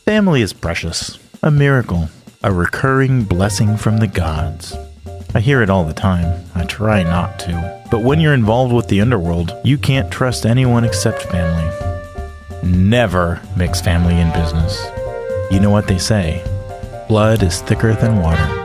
Family is precious, a miracle, a recurring blessing from the gods. I hear it all the time. I try not to. But when you're involved with the underworld, you can't trust anyone except family. Never mix family in business. You know what they say, blood is thicker than water.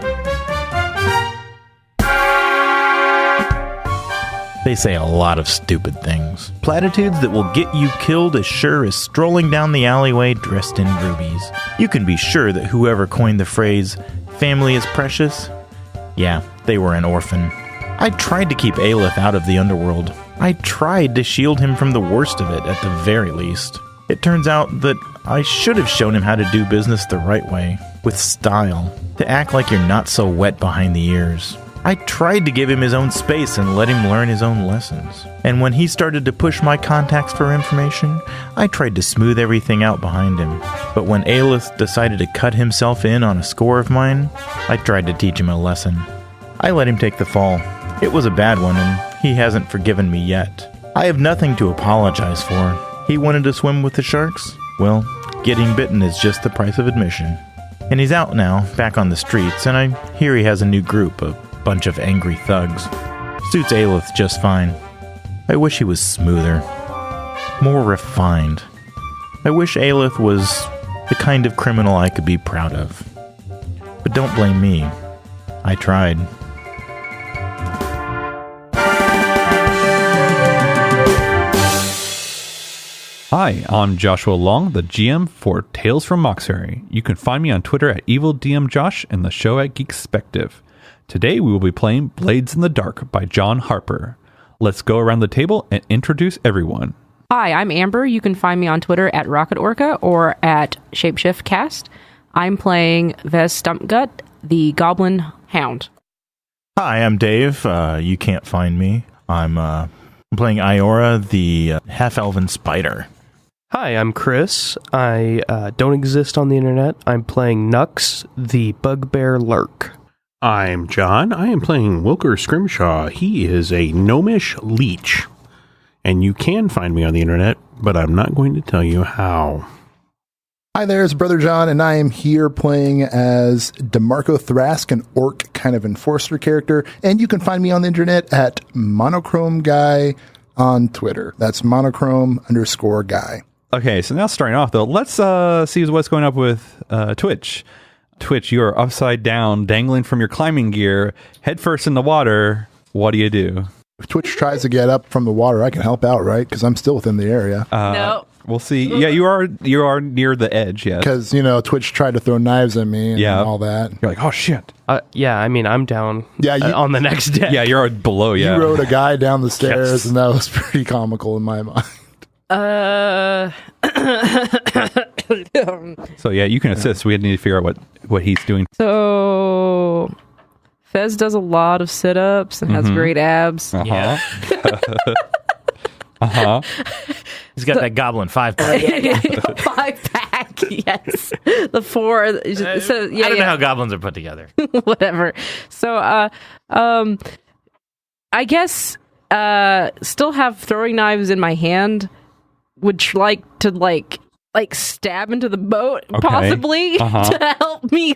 They say a lot of stupid things. Platitudes that will get you killed as sure as strolling down the alleyway dressed in rubies. You can be sure that whoever coined the phrase, family is precious, yeah, they were an orphan. I tried to keep Aelith out of the underworld. I tried to shield him from the worst of it, at the very least. It turns out that I should have shown him how to do business the right way, with style, to act like you're not so wet behind the ears. I tried to give him his own space and let him learn his own lessons. And when he started to push my contacts for information, I tried to smooth everything out behind him. But when Aelith decided to cut himself in on a score of mine, I tried to teach him a lesson. I let him take the fall. It was a bad one, and he hasn't forgiven me yet. I have nothing to apologize for. He wanted to swim with the sharks? Well, getting bitten is just the price of admission. And he's out now, back on the streets, and I hear he has a new group, a bunch of angry thugs. Suits Aelith just fine. I wish he was smoother, more refined. I wish Aelith was the kind of criminal I could be proud of. But don't blame me. I tried. Hi, I'm Joshua Long, the GM for Tales from Moxbury. You can find me on Twitter at EvilDMJosh and the show at Geekspective. Today we will be playing Blades in the Dark by John Harper. Let's go around the table and introduce everyone. Hi, I'm Amber. You can find me on Twitter at Rocket Orca or at ShapeshiftCast. I'm playing Vez Stumpgut, the Goblin Hound. Hi, I'm Dave. You can't find me. I'm playing Iora, the half-elven spider. Hi, I'm Chris. I don't exist on the internet. I'm playing Nux, the Bugbear Lurk. I'm John. I am playing Wilker Scrimshaw. He is a gnomish leech. And you can find me on the internet, but I'm not going to tell you how. Hi there, it's Brother John, and I am here playing as DeMarco Thrask, an orc kind of enforcer character. And you can find me on the internet at Monochrome Guy on Twitter. That's monochrome_guy. Okay, so now starting off, though, let's see what's going up with Twitch. Twitch, you are upside down, dangling from your climbing gear, headfirst in the water. What do you do? If Twitch tries to get up from the water, I can help out, right? Because I'm still within the area. No. We'll see. Yeah, you are near the edge, yes. Because, Twitch tried to throw knives at me and all that. You're like, oh, shit. Yeah, I mean, I'm down on the next deck. Yeah, you're below, yeah. You rode a guy down the stairs, and that was pretty comical in my mind. So, yeah, you can assist. We need to figure out what he's doing. So, Fez does a lot of sit-ups and has great abs. Uh-huh. Yeah. Uh-huh. He's got that goblin 5-pack. 5-pack, yes. The 4. So, yeah, I don't know how goblins are put together. Whatever. So, I guess still have throwing knives in my hand. Would like to stab into the boat, possibly, to help me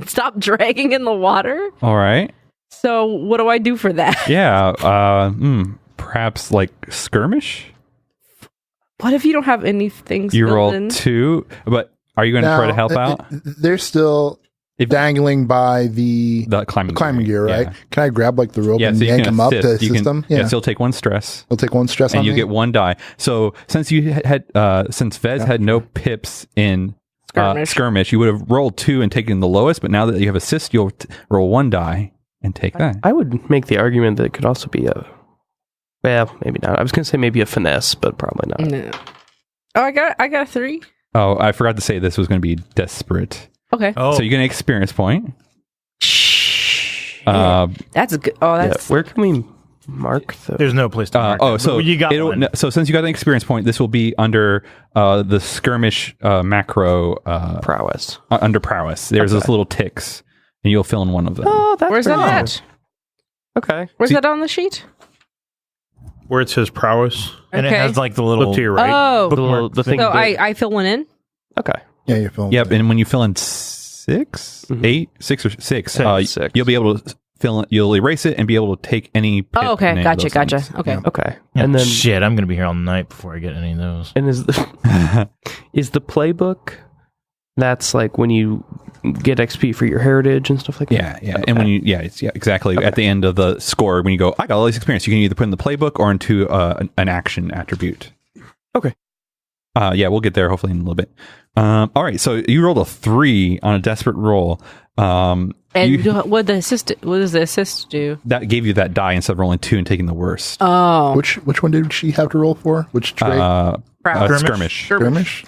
stop dragging in the water. All right. So what do I do for that? Yeah. Perhaps skirmish. What if you don't have anything? You roll 2, but are you going to try to help out? They're still dangling by the climbing gear, right? Yeah. Can I grab the rope and yank them up to assist them? Yeah, so you'll take 1 stress. You'll take 1 stress, and you get 1 die. So since you had, since Vez had no pips in skirmish, you would have rolled 2 and taken the lowest. But now that you have assist, you'll roll 1 die and take that. I would make the argument that it could also be well, maybe not. I was going to say maybe a finesse, but probably not. No. Oh, I got a 3. Oh, I forgot to say this was going to be desperate. Okay. Oh. So you get an experience point. That's a good. Oh, that's. Yeah. Where can we mark the? There's no place to mark. So you got one. So since you got an experience point, this will be under the skirmish macro prowess. Under prowess, there's those little ticks, and you'll fill in one of them. Oh, that's where's that at? Okay. Where's that on the sheet? Where it says prowess. And it has the little... Look to your right. Oh. The thing. So I fill one in? Okay. Yeah, you fill. Yep, and when you fill in 6, 8, 6 or 6, Six. you'll be able to you'll erase it and be able to take any. Pip Oh, okay. in any of Gotcha. those things. Okay. Okay. Yeah, And then shit, I'm gonna be here all night before I get any of those. and is the playbook, that's like when you get XP for your heritage and stuff like that? Yeah. And when you, exactly. At the end of the score, when you go, I got all this experience, you can either put in the playbook or into an action attribute. Okay. We'll get there hopefully in a little bit. All right. So you rolled a 3 on a desperate roll. And what does the assist do? That gave you that die instead of rolling 2 and taking the worst. Oh, Which one did she have to roll for? Which trait? Skirmish. Skirmish.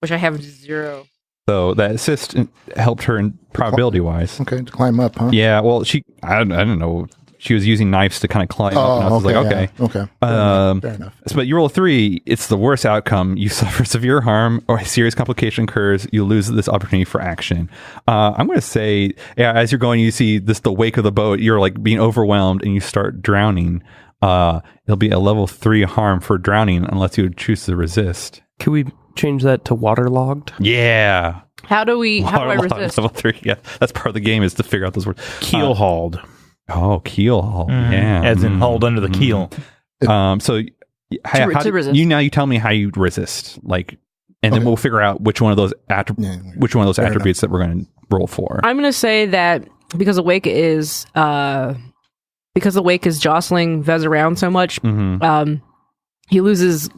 which I have 0. So that assist helped her in probability wise. Okay, to climb up, huh? Yeah. Well, I don't know. She was using knives to kind of climb up. And I was like, okay. Yeah. Okay. Fair enough. So, but you roll a 3, it's the worst outcome. You suffer severe harm or a serious complication occurs. You lose this opportunity for action. I'm going to say, as you're going, you see the wake of the boat. You're like being overwhelmed and you start drowning. It'll be a level 3 harm for drowning unless you choose to resist. Can we change that to waterlogged? Yeah. How do I Waterlogged resist? level 3. Yeah. That's part of the game is to figure out those words. Keel hauled. Oh, keel haul. Yeah. As in hauled under the keel. So how to resist. you tell me how you resist, like, and then we'll figure out which one of those attributes that we're going to roll for. I'm going to say that because the wake is jostling Vez around so much, he loses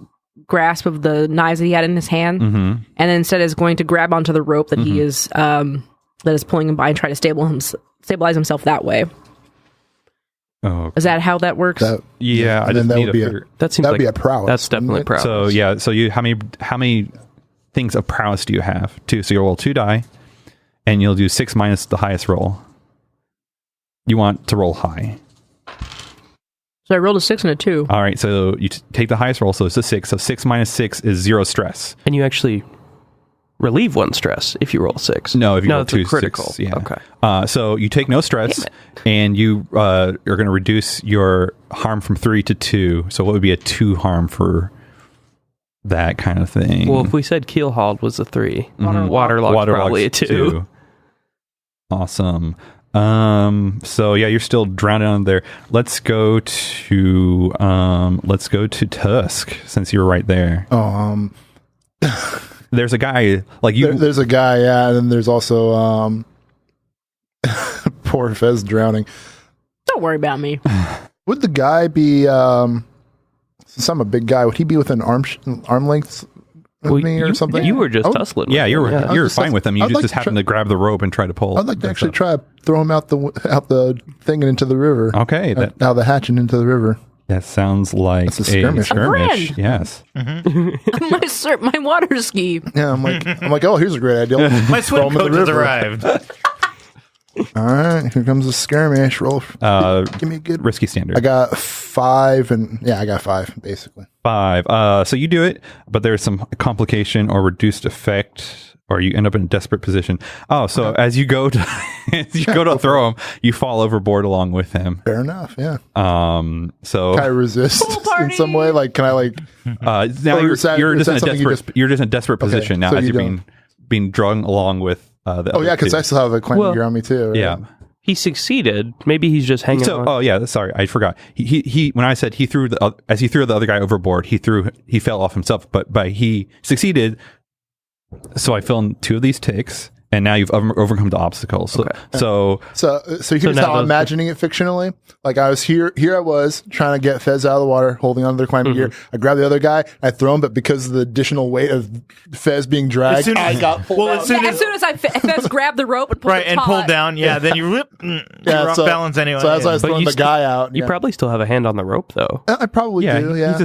grasp of the knives that he had in his hand, and then instead is going to grab onto the rope that he is that is pulling him by and try to stabilize himself that way. Oh, okay. Is that how that works? I just need to figure. That seems That like would be a prowess. That's definitely wouldn't it? prowess. So you how many things of prowess do you have? 2. So you'll roll 2 die, and you'll do 6 minus the highest roll. You want to roll high. So I rolled a 6 and a 2. All right. So you take the highest roll. So it's a 6. So 6 minus 6 is 0 stress. And you actually relieve 1 stress if you roll 6. No, if you roll it's 2 a critical. 6, yeah. Okay. So you take no stress, and you are going to reduce your harm from 3 to 2. So what would be a 2 harm for that kind of thing? Well, if we said keel hauled was a 3, Waterlogged. waterlogged probably a 2. Awesome. So yeah, you're still drowning on there. Let's go to Tusk, since you were right there. There's a guy like you. There's a guy, yeah, and then there's also poor Fez drowning. Don't worry about me. Would the guy be since I'm a big guy, would he be within arm length of me or something? You were just tussling. Yeah, you were just fine with him. You I'd like just to happened to grab the rope and try to pull. I'd like to actually try to throw him out the thing and into the river. Okay, out the hatch and into the river. That sounds like That's a skirmish. A friend. Yes. my water ski. Yeah, I'm like, oh, here's a great idea. My swim coach has arrived. All right, here comes the skirmish. Roll. Give me a good risky standard. I got 5, and I got 5 basically. 5. So you do it, but there's some complication or reduced effect, or you end up in a desperate position. Oh, so as you go to throw him, you fall overboard along with him. Fair enough. Yeah. So can I resist in some way? Like, can I like? Now you're just in a desperate position now, so as you're being drawn along with the. Oh yeah, because I still have a climbing gear on me too. Right? Yeah. He succeeded. Maybe he's just hanging on. Oh yeah, sorry, I forgot. He when I said he threw the other guy overboard, he fell off himself, but he succeeded. So I fill in 2 of these ticks, and now you've overcome the obstacles. So here's how I'm imagining it fictionally. Like I was here I was trying to get Fez out of the water, holding onto their climbing gear. I grab the other guy, I throw him, but because of the additional weight of Fez being dragged, I got pulled out. As soon as Fez grabbed the rope and pulled and pulled down, then you whip. You're off balance anyway. So as I was throwing the guy out, you probably still have a hand on the rope though. I probably do. Yeah,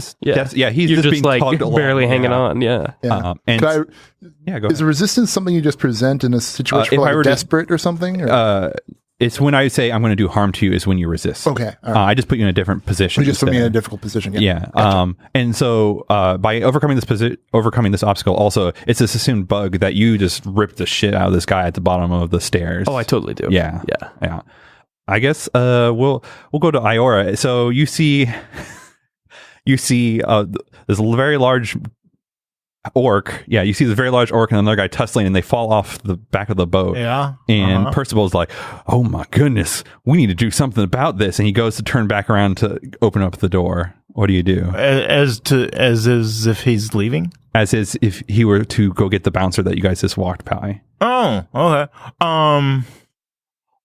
he's You're just being like tugged along. barely hanging on. Yeah. Yeah. Go ahead. Is resistance something you just present in a situation where you're desperate or something? Or? It's when I say I'm going to do harm to you is when you resist. Okay. All right. I just put you in a different position. You just put me in a difficult position. Yeah. Gotcha. And so by overcoming this obstacle, also it's this assumed bug that you just ripped the shit out of this guy at the bottom of the stairs. Oh, I totally do. Yeah. I guess we'll go to Iora. So you see this very large orc. Yeah, you see this very large orc and another guy tussling, and they fall off the back of the boat. Yeah. And Percival's like, "Oh my goodness, we need to do something about this." And he goes to turn back around to open up the door. What do you do? As if he's leaving? As if he were to go get the bouncer that you guys just walked by. Oh, okay.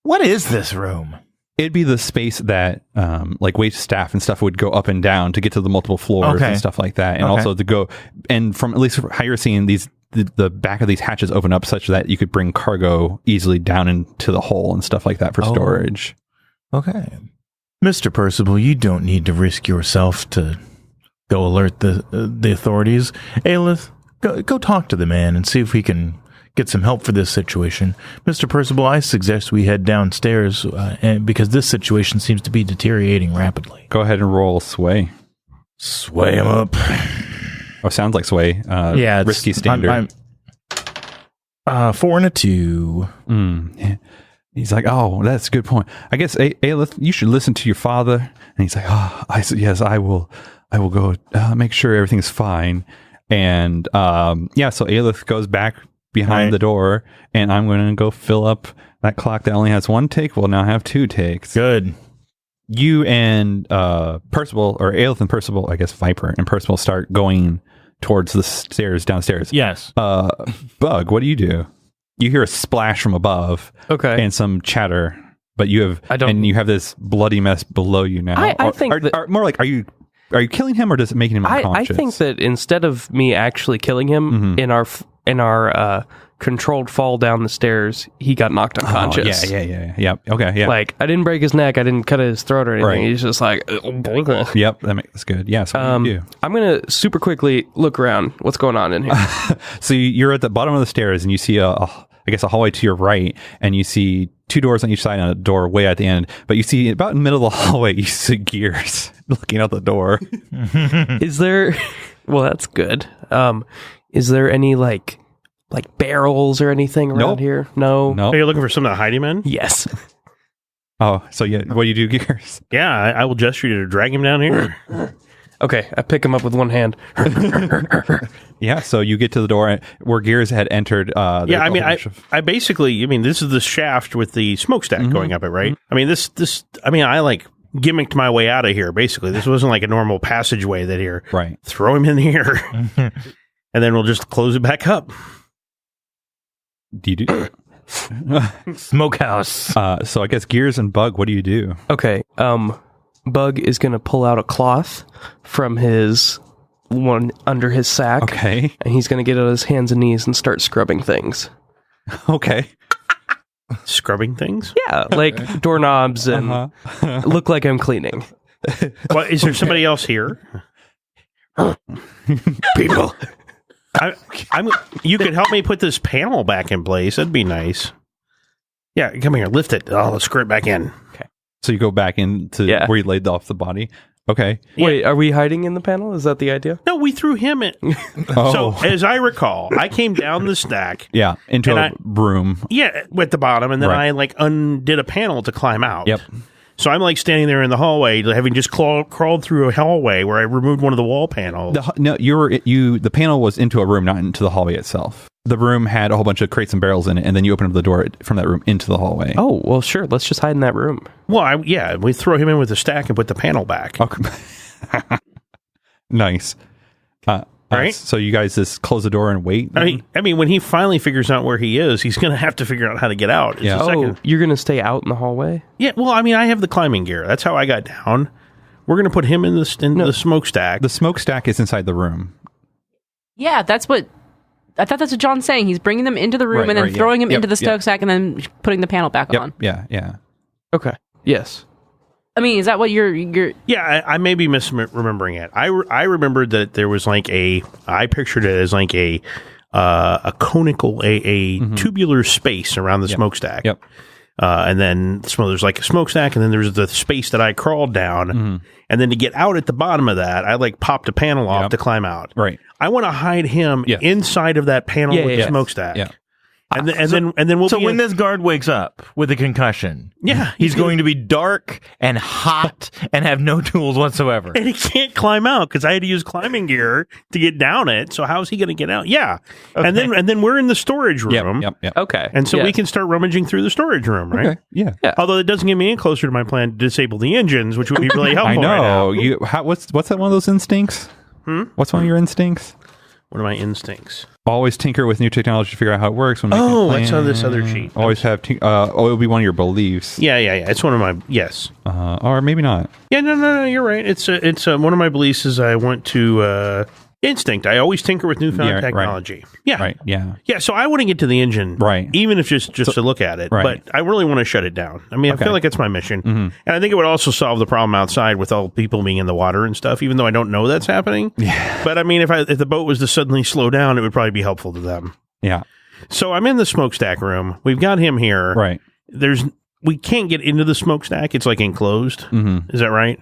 What is this room? It'd be the space that like wait staff and stuff would go up and down to get to the multiple floors and stuff like that. And also to go, and from at least how you're seeing these, the back of these hatches open up such that you could bring cargo easily down into the hole and stuff like that for storage. Okay. Mr. Percival, you don't need to risk yourself to go alert the authorities. Aelith, go talk to the man and see if we can get some help for this situation. Mr. Percival, I suggest we head downstairs because this situation seems to be deteriorating rapidly. Go ahead and roll sway. Sway him up. Oh, sounds like sway. Yeah, risky standard. 4 and a 2. He's like, oh, that's a good point. I guess, Aelith, you should listen to your father. And he's like, yes, I will go make sure everything's fine. And so Aelith goes back behind the door, and I'm going to go fill up that clock that only has 1 take. Will now have 2 takes. Good. You and Percival, or Aelith and Percival, I guess Viper and Percival start going towards the stairs downstairs. Yes. Bug, what do? You hear a splash from above, and some chatter, but you have this bloody mess below you now. I think more like, are you killing him, or does it make him unconscious? I think that instead of me actually killing him in our controlled fall down the stairs, he got knocked unconscious. Yeah. Okay, yeah. Like, I didn't break his neck, I didn't cut his throat or anything. Right. He's just like, yep, that's good. Yeah, so what do you do? I'm going to super quickly look around. What's going on in here? So you're at the bottom of the stairs, and you see a hallway to your right, and you see 2 doors on each side and a door way at the end. But you see about in the middle of the hallway, you see Gears looking out the door. Is there... Well, that's good. Is there any like barrels or anything around here? No. Are you looking for something to hide him in? Yes. Oh, so yeah, what do you do, Gears? Yeah, I will gesture you to drag him down here. Okay, I pick him up with one hand. Yeah, so you get to the door where Gears had entered. I basically, this is the shaft with the smokestack going up it, right? I like gimmicked my way out of here, basically. This wasn't like a normal passageway that here. Right. Throw him in here, and then we'll just close it back up. Do you do Smokehouse? So I guess Gears and Bug, what do you do? Okay, Bug is going to pull out a cloth from his one under his sack. Okay. And he's going to get on his hands and knees and start scrubbing things. Okay. Scrubbing things? Yeah, like doorknobs and look like I'm cleaning. What, is there somebody else here? People. You could help me put this panel back in place. That'd be nice. Yeah, come here. Lift it. Let's screw it back in. Okay. So you go back into where you laid off the body. Okay. Wait, are we hiding in the panel? Is that the idea? No, we threw him in. So, as I recall, I came down the stack. Yeah, into a room. Yeah, at the bottom, and then I undid a panel to climb out. Yep. So I'm standing there in the hallway, having just crawled through a hallway where I removed one of the wall panels. The panel was into a room, not into the hallway itself. The room had a whole bunch of crates and barrels in it, and then you open up the door from that room into the hallway. Oh, well, sure. Let's just hide in that room. Well, we throw him in with the stack and put the panel back. Okay. Nice. Right? So you guys just close the door and wait? I mean, when he finally figures out where he is, he's going to have to figure out how to get out. You're going to stay out in the hallway? Yeah, well, I have the climbing gear. That's how I got down. We're going to put him in the smokestack. The smokestack is inside the room. Yeah, that's what... I thought that's what John's saying. He's bringing them into the room and then throwing him into the smokestack and then putting the panel back on. Yeah. Okay. Yes. I mean, is that what you're... Yeah, I may be misremembering it. I remembered that there was I pictured it as a conical, tubular space around the smokestack. Yep. And then there's a smokestack, and then there's the space that I crawled down. And then to get out at the bottom of that, I popped a panel off to climb out. Right. I want to hide him inside of that panel with the smokestack. Yeah. And then we'll So be when this guard wakes up with a concussion, he's going to be dark and hot and have no tools whatsoever. And he can't climb out because I had to use climbing gear to get down it. So how's he going to get out? Yeah. Okay. And then we're in the storage room. Yep. Okay. And so we can start rummaging through the storage room, right? Okay. Yeah. Although it doesn't get me any closer to my plan to disable the engines, which would be really helpful. I know. Right now. What's that one of those instincts? What's one of your instincts? What are my instincts? Always tinker with new technology to figure out how it works. When that's on this other sheet. Always have. It'll be one of your beliefs. Yeah. It's one of my or maybe not. Yeah, no. You're right. It's one of my beliefs is I want to instinct. I always tinker with newfound technology. Right. Yeah, right. Yeah. So I want to get to the engine, right? Even if just to look at it, but I really want to shut it down. I mean, I feel like that's my mission, and I think it would also solve the problem outside with all people being in the water and stuff. Even though I don't know that's happening. Yeah. But I mean, if the boat was to suddenly slow down, it would probably be helpful to them. Yeah. So I'm in the smokestack room. We've got him here. Right. We can't get into the smokestack. It's like enclosed. Is that right?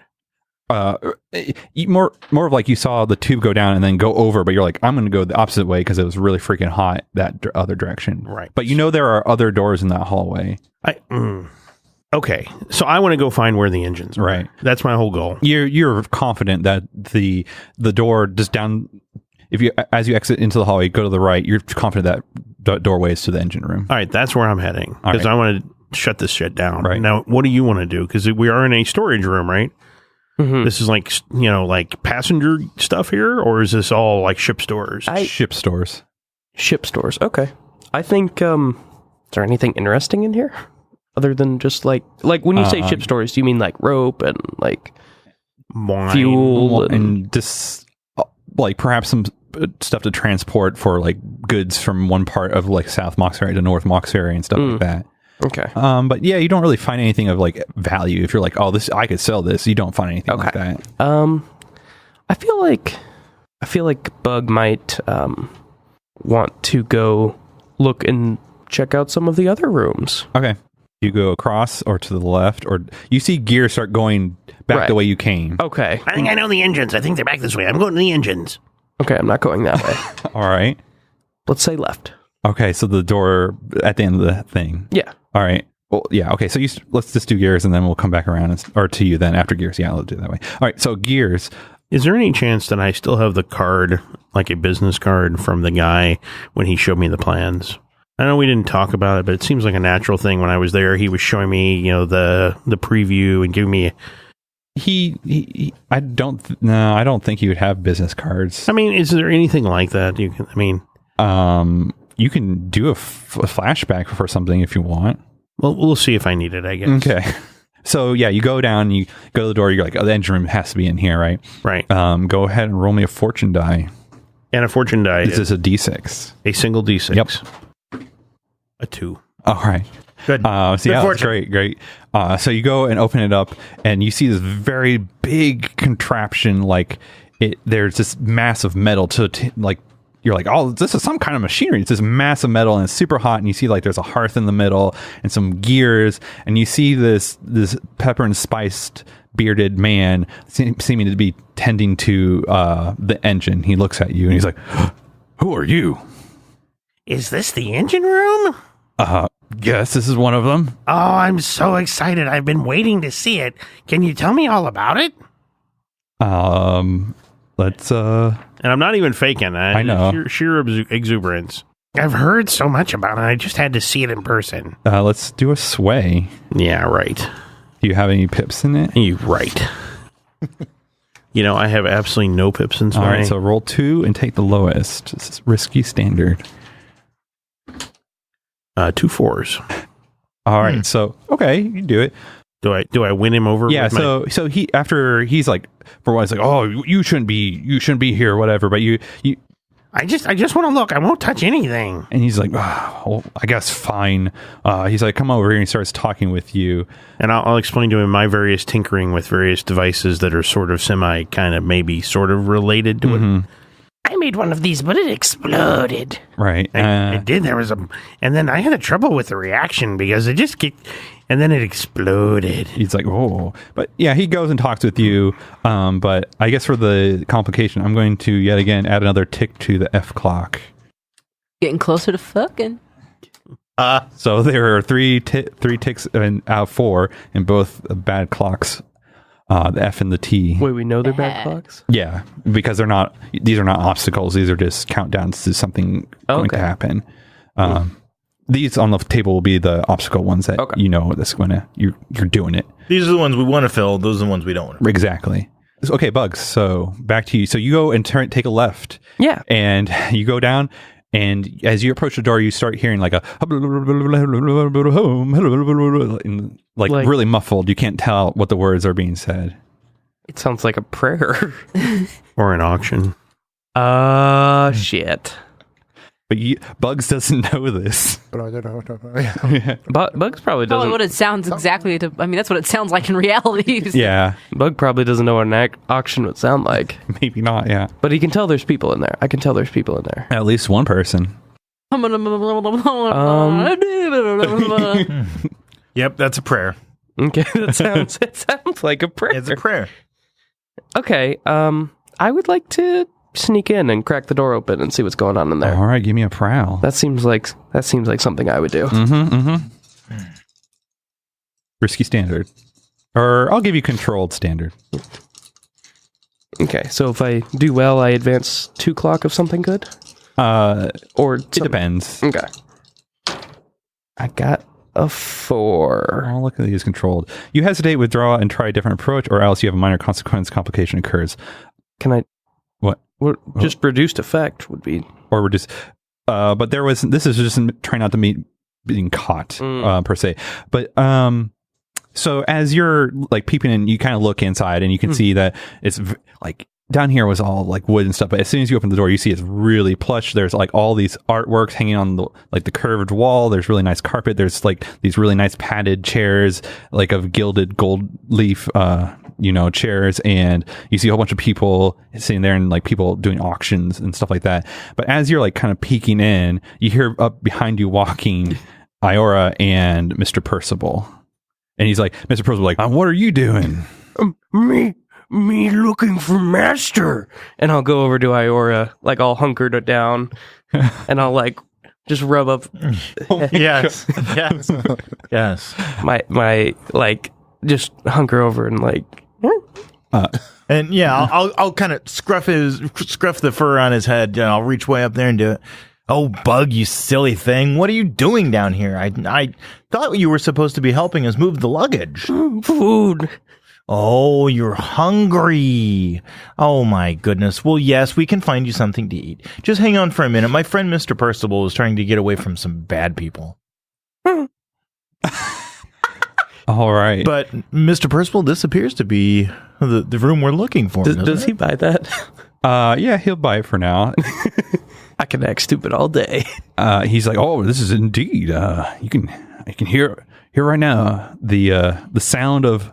More of like you saw the tube go down and then go over, but you're like, I'm going to go the opposite way because it was really freaking hot that other direction. Right. But there are other doors in that hallway. Okay. So I want to go find where the engines are. Right. That's my whole goal. You're confident that the door just down. As you exit into the hallway, go to the right. You're confident that doorway is to the engine room. All right, that's where I'm heading because I want to shut this shit down. Right now, what do you want to do? Because we are in a storage room, right? This is like like passenger stuff here, or is this all like ship stores? Ship stores. Ship stores. Okay. I think. Is there anything interesting in here other than just like when you say ship stores? Do you mean like rope and like wine, fuel and just like perhaps some stuff to transport for like goods from one part of like South Moxbury to North Moxbury and stuff like that. Okay. But yeah, you don't really find anything of like value. If you're like, oh, this I could sell this, you don't find anything like that. I feel like Bug might want to go look and check out some of the other rooms. Okay. You go across or to the left, or you see gear start going back the way you came. Okay. I think I know the engines. I think they're back this way. I'm going to the engines. Okay, I'm not going that way. All right. Let's say left. Okay, so the door at the end of the thing. Yeah. All right. Well, yeah. Okay, so let's just do gears, and then we'll come back around, or to you then after gears. Yeah, I'll do it that way. All right. So gears. Is there any chance that I still have the card, like a business card from the guy when he showed me the plans? I know we didn't talk about it, but it seems like a natural thing. When I was there, he was showing me, the preview and giving me. I don't think he would have business cards. I mean, is there anything like that? You can do a flashback for something if you want. Well, we'll see if I need it, I guess. Okay. So yeah, you go down, you go to the door, you're like, oh, the engine room has to be in here, right? Right. Go ahead and roll me a fortune die. And a fortune die. This is a D6. A single D6. Yep. A 2. All right. Good. That's great. So you go and open it up, and you see this very big contraption. Like there's this massive metal you're like, oh, this is some kind of machinery. It's this massive metal, and it's super hot. And you see like there's a hearth in the middle and some gears, and you see this pepper and spiced bearded man seeming to be tending to the engine. He looks at you and he's like, "Who are you?" Is this the engine room? Yes, this is one of them. Oh, I'm so excited. I've been waiting to see it. Can you tell me all about it? Let's And I'm not even faking. I know. Sheer exuberance. I've heard so much about it. I just had to see it in person. Let's do a sway. Yeah, right. Do you have any pips in it? You're right. I have absolutely no pips in sway. All right, so roll 2 and take the lowest. This is risky standard. 2 4s. All right, so okay, you do it. Do I win him over? Yeah. So he's like, for a while, he's like, oh, you shouldn't be here, or whatever. But you. I just want to look. I won't touch anything. And he's like, oh, well, I guess fine. He's like, come over here, and he starts talking with you. And I'll explain to him my various tinkering with various devices that are sort of maybe sort of related to it. I made one of these, but it exploded. Right. It did. And then I had trouble with the reaction because it just and then it exploded. He's like, oh, but yeah, he goes and talks with you. But I guess for the complication, I'm going to yet again add another tick to the F clock. Getting closer to fucking. So there are three ticks out of 4, and both bad clocks. The F and the T. Wait, we know they're bad clocks? Yeah, because these are not obstacles. These are just countdowns to something going to happen. These on the table will be the obstacle ones that you know that's you're doing it. These are the ones we want to fill. Those are the ones we don't want to fill. Exactly. Okay, Bugs. So back to you. So you go and take a left. Yeah. And you go down. And as you approach the door, you start hearing like really muffled. You can't tell what the words are being said. It sounds like a prayer. Or an auction. Shit. But Bugs doesn't know this. Bugs probably doesn't. What it sounds exactly to. I mean, that's what it sounds like in reality. Yeah. Bug probably doesn't know what an auction would sound like. Maybe not, yeah. But he can tell there's people in there. I can tell there's people in there. At least one person. Yep, that's a prayer. Okay, it sounds like a prayer. It's a prayer. Okay, I would like to sneak in and crack the door open and see what's going on in there. All right, give me a prowl. That seems like something I would do. Risky standard. Or I'll give you controlled standard. Okay, so if I do well, I advance 2 clock of something good? Or it depends. Okay. I got a 4. Oh, look at these controlled. You hesitate, withdraw, and try a different approach, or else you have a minor consequence complication occurs. Can I... What? Just reduced effect would be... Or reduce... but this is just trying not to being caught, per se. But, so as you're like peeping in, you kind of look inside and you can see that it's like down here was all like wood and stuff. But as soon as you open the door, you see it's really plush. There's like all these artworks hanging on the curved wall. There's really nice carpet. There's like these really nice padded chairs, like of gilded gold leaf, chairs. And you see a whole bunch of people sitting there and like people doing auctions and stuff like that. But as you're like kind of peeking in, you hear up behind you walking Iora and Mr. Percival. And he's like, Mr. Percival, like, what are you doing? Me looking for master. And I'll go over to Iora, like all hunkered down, and I'll like just rub up. Yes. My like just hunker over and like. And yeah, I'll kind of scruff the fur on his head. I'll reach way up there and do it. Oh, Bug, you silly thing. What are you doing down here? I thought you were supposed to be helping us move the luggage. Food. Oh, you're hungry. Oh, my goodness. Well, yes, we can find you something to eat. Just hang on for a minute. My friend Mr. Percival was trying to get away from some bad people. All right. But, Mr. Percival, this appears to be the room we're looking for. Does he buy that? Yeah, he'll buy it for now. I can act stupid all day. He's like, oh, this is indeed. I can hear right now the sound of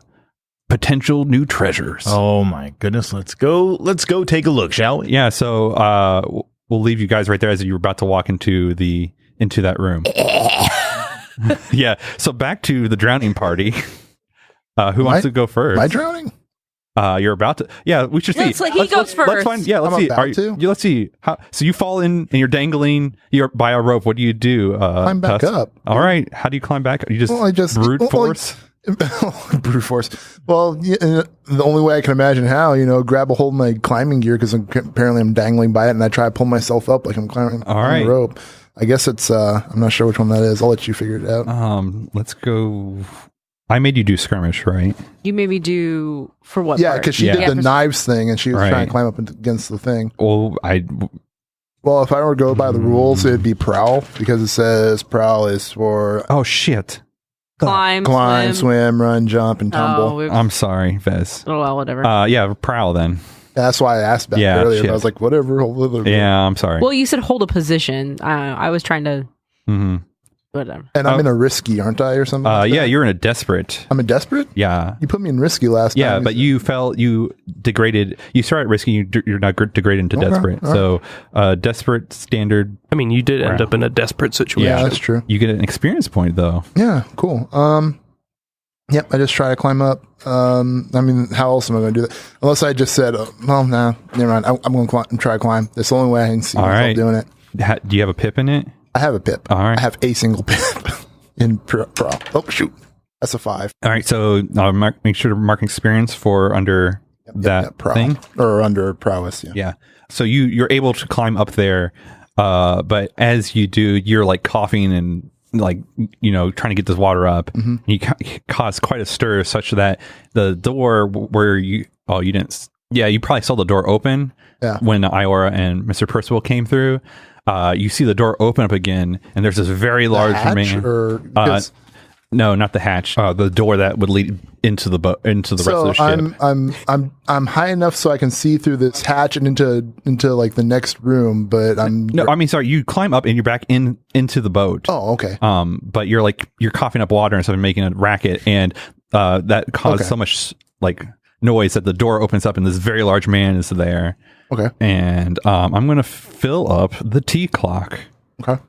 potential new treasures. Oh my goodness, let's go take a look, shall we? Yeah, so we'll leave you guys right there as you're about to walk into that room. Yeah, so back to the drowning party. Who wants to go first? Am I drowning? You're about to. Yeah, we should see. Looks like he goes first. Let's find. Yeah, let's see. Let's see. So you fall in and you're dangling. You're by a rope. What do you do? Climb back up. All right. How do you climb back? You just brute force. Brute force. Well, the only way I can imagine how, grab a hold of my climbing gear because apparently I'm dangling by it, and I try to pull myself up like I'm climbing on the rope. I guess it's. I'm not sure which one that is. I'll let you figure it out. Let's go. I made you do skirmish, right? You made me do for what? Yeah, because she did the knives thing, and she was trying to climb up against the thing. Well, if I were to go by the rules, it'd be prowl, because it says prowl is for oh shit, climb, swim, run, jump, and tumble. I'm sorry, Vez. Oh well, whatever. Yeah, prowl then. That's why I asked about it earlier. I was like, whatever. Yeah, I'm sorry. Well, you said hold a position. I was trying to. Mm-hmm. Whatever. And I'm in a risky, aren't I, or something? Yeah, you're in a desperate. I'm a desperate? Yeah. You put me in risky last time. Yeah, but you degraded. You started risky, you're not degraded into desperate. So, desperate standard. I mean, you did end up in a desperate situation. Yeah, that's true. You get an experience point, though. Yeah, cool. Yep, I just try to climb up. I mean, how else am I going to do that? Unless I just said, never mind. I'm going to try to climb. That's the only way I can see myself doing it. Do you have a pip in it? I have a pip. All right. I have a single pip in pro. Oh, shoot. That's a 5. All right. So make sure to mark experience for under that thing. Or under prowess, Yeah. So you're able to climb up there, but as you do, you're like coughing and like, trying to get this water up. Mm-hmm. You cause quite a stir such that the door where you didn't. Yeah, you probably saw the door open when Iora and Mr. Percival came through. You see the door open up again, and there's this very large man. No, not the hatch. The door that would lead into the boat, into the rest of the ship. I'm high enough so I can see through this hatch and into like the next room, but sorry. You climb up and you're back into the boat. Oh, okay. But you're coughing up water and stuff and making a racket, and that caused so much like noise that the door opens up and this very large man is there. Okay. And I'm going to fill up the T clock. Okay.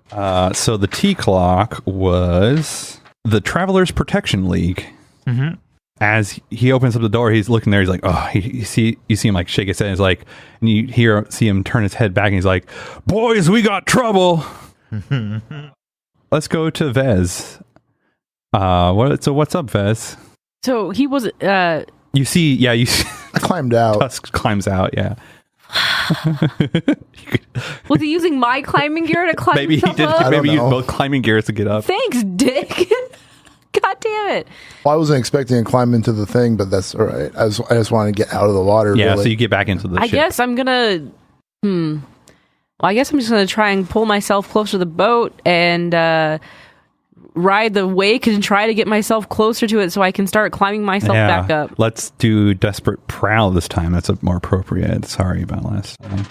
So the T clock was the Travelers Protection League. Mm-hmm. As he opens up the door, he's looking there. He's like, oh, you see him like shake his head. He's like, and you see him turn his head back, and he's like, boys, we got trouble. Let's go to Vez. So what's up, Vez? So he was. You see. I climbed out. Tusk climbs out. Yeah. Was he using my climbing gear to climb? Maybe he did. Up? Maybe he used both climbing gears to get up. Thanks, Dick. God damn it! Well, I wasn't expecting to climb into the thing, but that's all right. I just wanted to get out of the water. Yeah, really. So you get back into the ship. I guess I'm gonna. Well, I guess I'm just gonna try and pull myself closer to the boat and ride the wake and try to get myself closer to it so I can start climbing myself back up. Let's do Desperate Prowl this time. That's more appropriate. Sorry about last time.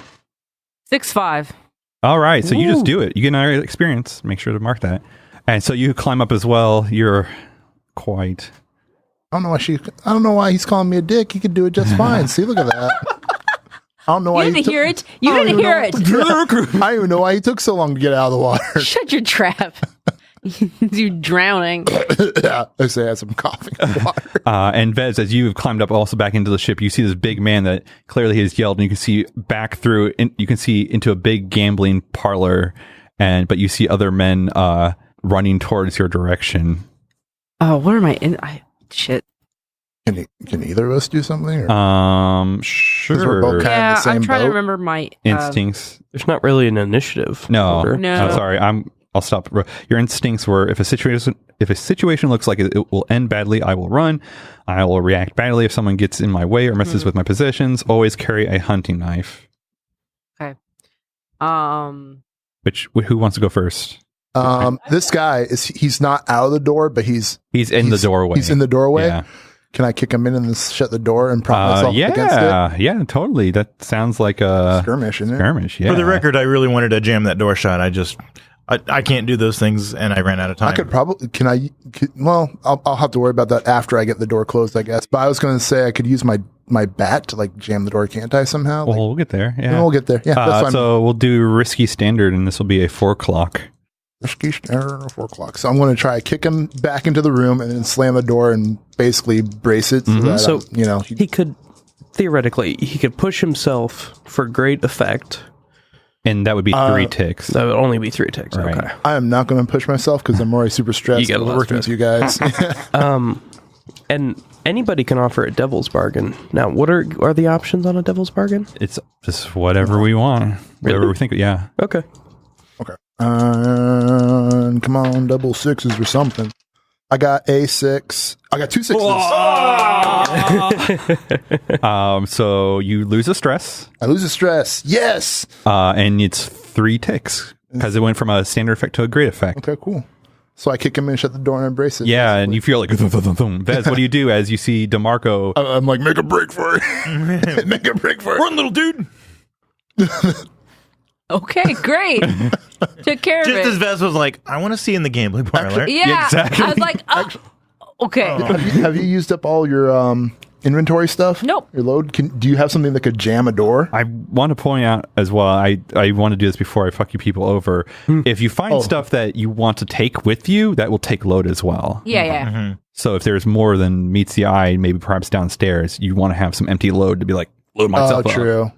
6-5. All right, so you just do it. You get another experience. Make sure to mark that. And so you climb up as well. You're quite. I don't know why he's calling me a dick. He could do it just fine. See, look at that. I don't know why you didn't hear it. You didn't hear it. I don't even know why he took so long to get out of the water. Shut your trap. You're drowning. Yeah, I say I had some coughing water. And Vez, as you've climbed up also back into the ship, you see this big man that clearly has yelled, and you can see back through. You can see into a big gambling parlor, but you see other men running towards your direction. Oh, what am I in? Shit. Can either of us do something? Sure. We're both kind of the same I'm trying boat. to remember my instincts. There's not really an initiative. No. order. I'm sorry. I'll stop. Your instincts were if a situation looks like it will end badly, I will run. I will react badly if someone gets in my way or messes with my positions. Always carry a hunting knife. Okay. Who wants to go first? This guy he's not out of the door, but he's in the doorway. He's in the doorway. Yeah. Can I kick him in and shut the door and prop myself against it? Yeah, totally. That sounds like a skirmish, isn't it? Skirmish, yeah. For the record, I really wanted to jam that door shut. I can't do those things, and I ran out of time. I could probably, I'll have to worry about that after I get the door closed, I guess. But I was going to say I could use my bat to like jam the door, can't I, somehow? Well, we'll get there. Yeah. We'll get there. Yeah, that's fine. So we'll do risky standard, and this will be a 4 o'clock. Risky standard, 4 o'clock. So I'm going to try to kick him back into the room and then slam the door and basically brace it. So that, he could, theoretically, he could push himself for great effect. And that would be 3 ticks. That would only be 3 ticks. Right. Okay. I am not going to push myself because I'm already super stressed working with you guys. And anybody can offer a devil's bargain. Now, what are the options on a devil's bargain? It's just whatever we want. Whatever we think. Yeah. Okay. Come on, double sixes or something. I got a 6. I got 2 6s. So you lose a stress. I lose a stress. Yes. And it's 3 ticks because it went from a standard effect to a great effect. Okay, cool. So I kick him in, shut the door, and embrace it. Yeah, basically. And you feel like Vez, what do you do as you see DeMarco? I'm like, make a break for it. Make a break for it. Run, little dude. Okay, great. Took care of it. Just as Vez was like, I want to see in the gambling parlor. Yeah, exactly. I was like, okay. Have you used up all your inventory stuff? Nope. Your load? Do you have something that could jam a door? I want to point out as well, I want to do this before I fuck you people over. If you find stuff that you want to take with you, that will take load as well. Yeah. Mm-hmm. So if there's more than meets the eye, maybe perhaps downstairs, you want to have some empty load to be like, load myself up. True.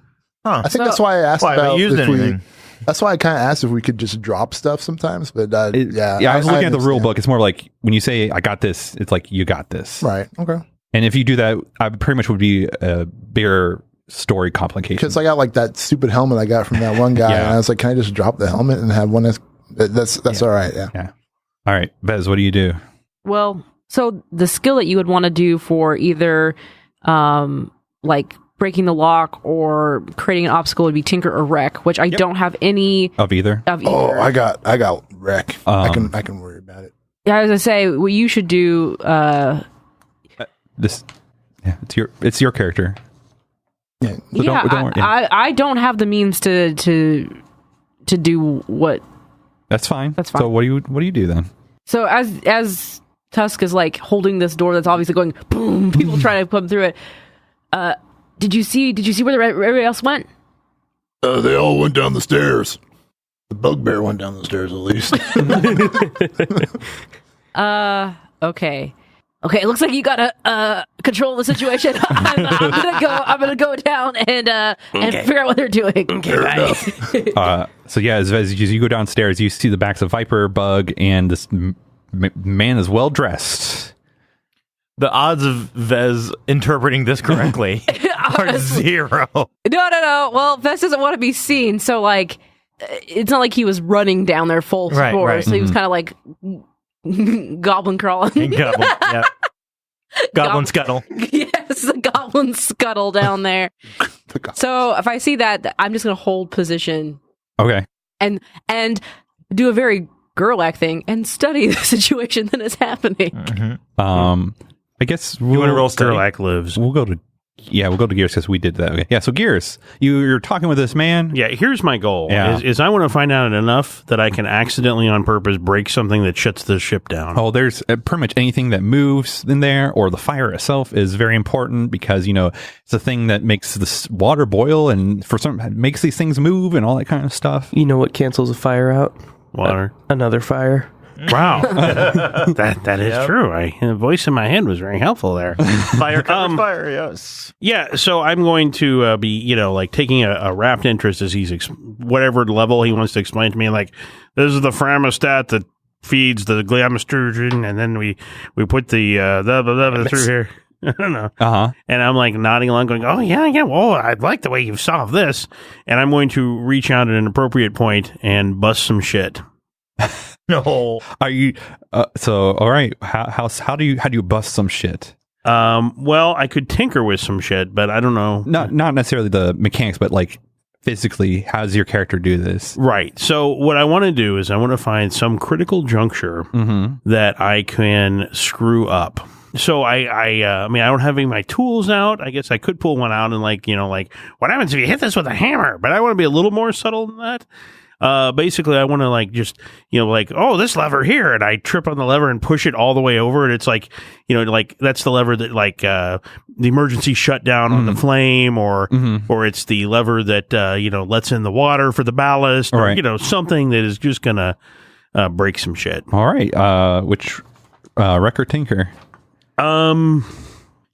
Huh. I think that's why I asked about used if anything. That's why I kind of asked if we could just drop stuff sometimes, but I was looking at the rule book. It's more like when you say I got this, it's like you got this. Right. Okay. And if you do that, I pretty much would be a bigger story complication. Because I got like that stupid helmet I got from that one guy, and I was like, can I just drop the helmet and have one that's all right. Yeah. All right, Bez, what do you do? Well, so the skill that you would want to do for either like breaking the lock or creating an obstacle would be tinker or wreck, which I don't have any of either. Oh, I got wreck. I can worry about it. Yeah, as I say, what you should do. It's your character. Yeah, so don't worry. I don't have the means to do what. That's fine. That's fine. So what do you do then? So as Tusk is like holding this door that's obviously going boom, people trying to come through it. Did you see where everybody else went? They all went down the stairs. The bugbear went down the stairs at least. Okay. Okay, it looks like you gotta control the situation. I'm gonna go down and figure out what they're doing. Okay, bye. So yeah, as you go downstairs, you see the backs of Viper, Bug, and this man is well dressed. The odds of Vez interpreting this correctly are 0. No. Well, Vez doesn't want to be seen, so like, it's not like he was running down there full force. Right. So he was kind of like goblin crawling. Goblin, yeah. Goblin scuttle. Yes, the goblin scuttle down there. So if I see that, I'm just going to hold position. Okay. And do a very Gerlach thing and study the situation that is happening. Mm-hmm. I guess you want to roll Gerlach lives. We'll go to Gears because we did that. Okay. Yeah, so Gears, you're talking with this man. Yeah, here's my goal. Is I want to find out enough that I can accidentally on purpose break something that shuts the ship down. Oh, there's pretty much anything that moves in there, or the fire itself is very important because, it's a thing that makes the water boil and makes these things move and all that kind of stuff. You know what cancels a fire out? Water. Another fire. Wow. that is true. The voice in my head was very helpful there. Fire covers fire, yes. Yeah, so I'm going to be, taking a rapt interest as he's whatever level he wants to explain to me. Like, this is the Framostat that feeds the Glamsturgeon, and then we put the through here. I don't know. And I'm like nodding along going, oh, yeah. Well, I like the way you've solved this. And I'm going to reach out at an appropriate point and bust some shit. No. Are you all right, how do you bust some shit? Well, I could tinker with some shit, but I don't know. Not necessarily the mechanics, but like physically, how does your character do this? Right. So what I want to do is I want to find some critical juncture that I can screw up. So I don't have any of my tools out. I guess I could pull one out and what happens if you hit this with a hammer? But I want to be a little more subtle than that. Basically, I want to oh, this lever here, and I trip on the lever and push it all the way over, and it's that's the lever that the emergency shutdown on the flame, or it's the lever that lets in the water for the ballast, or something that is just gonna break some shit. All right, which wreck or tinker?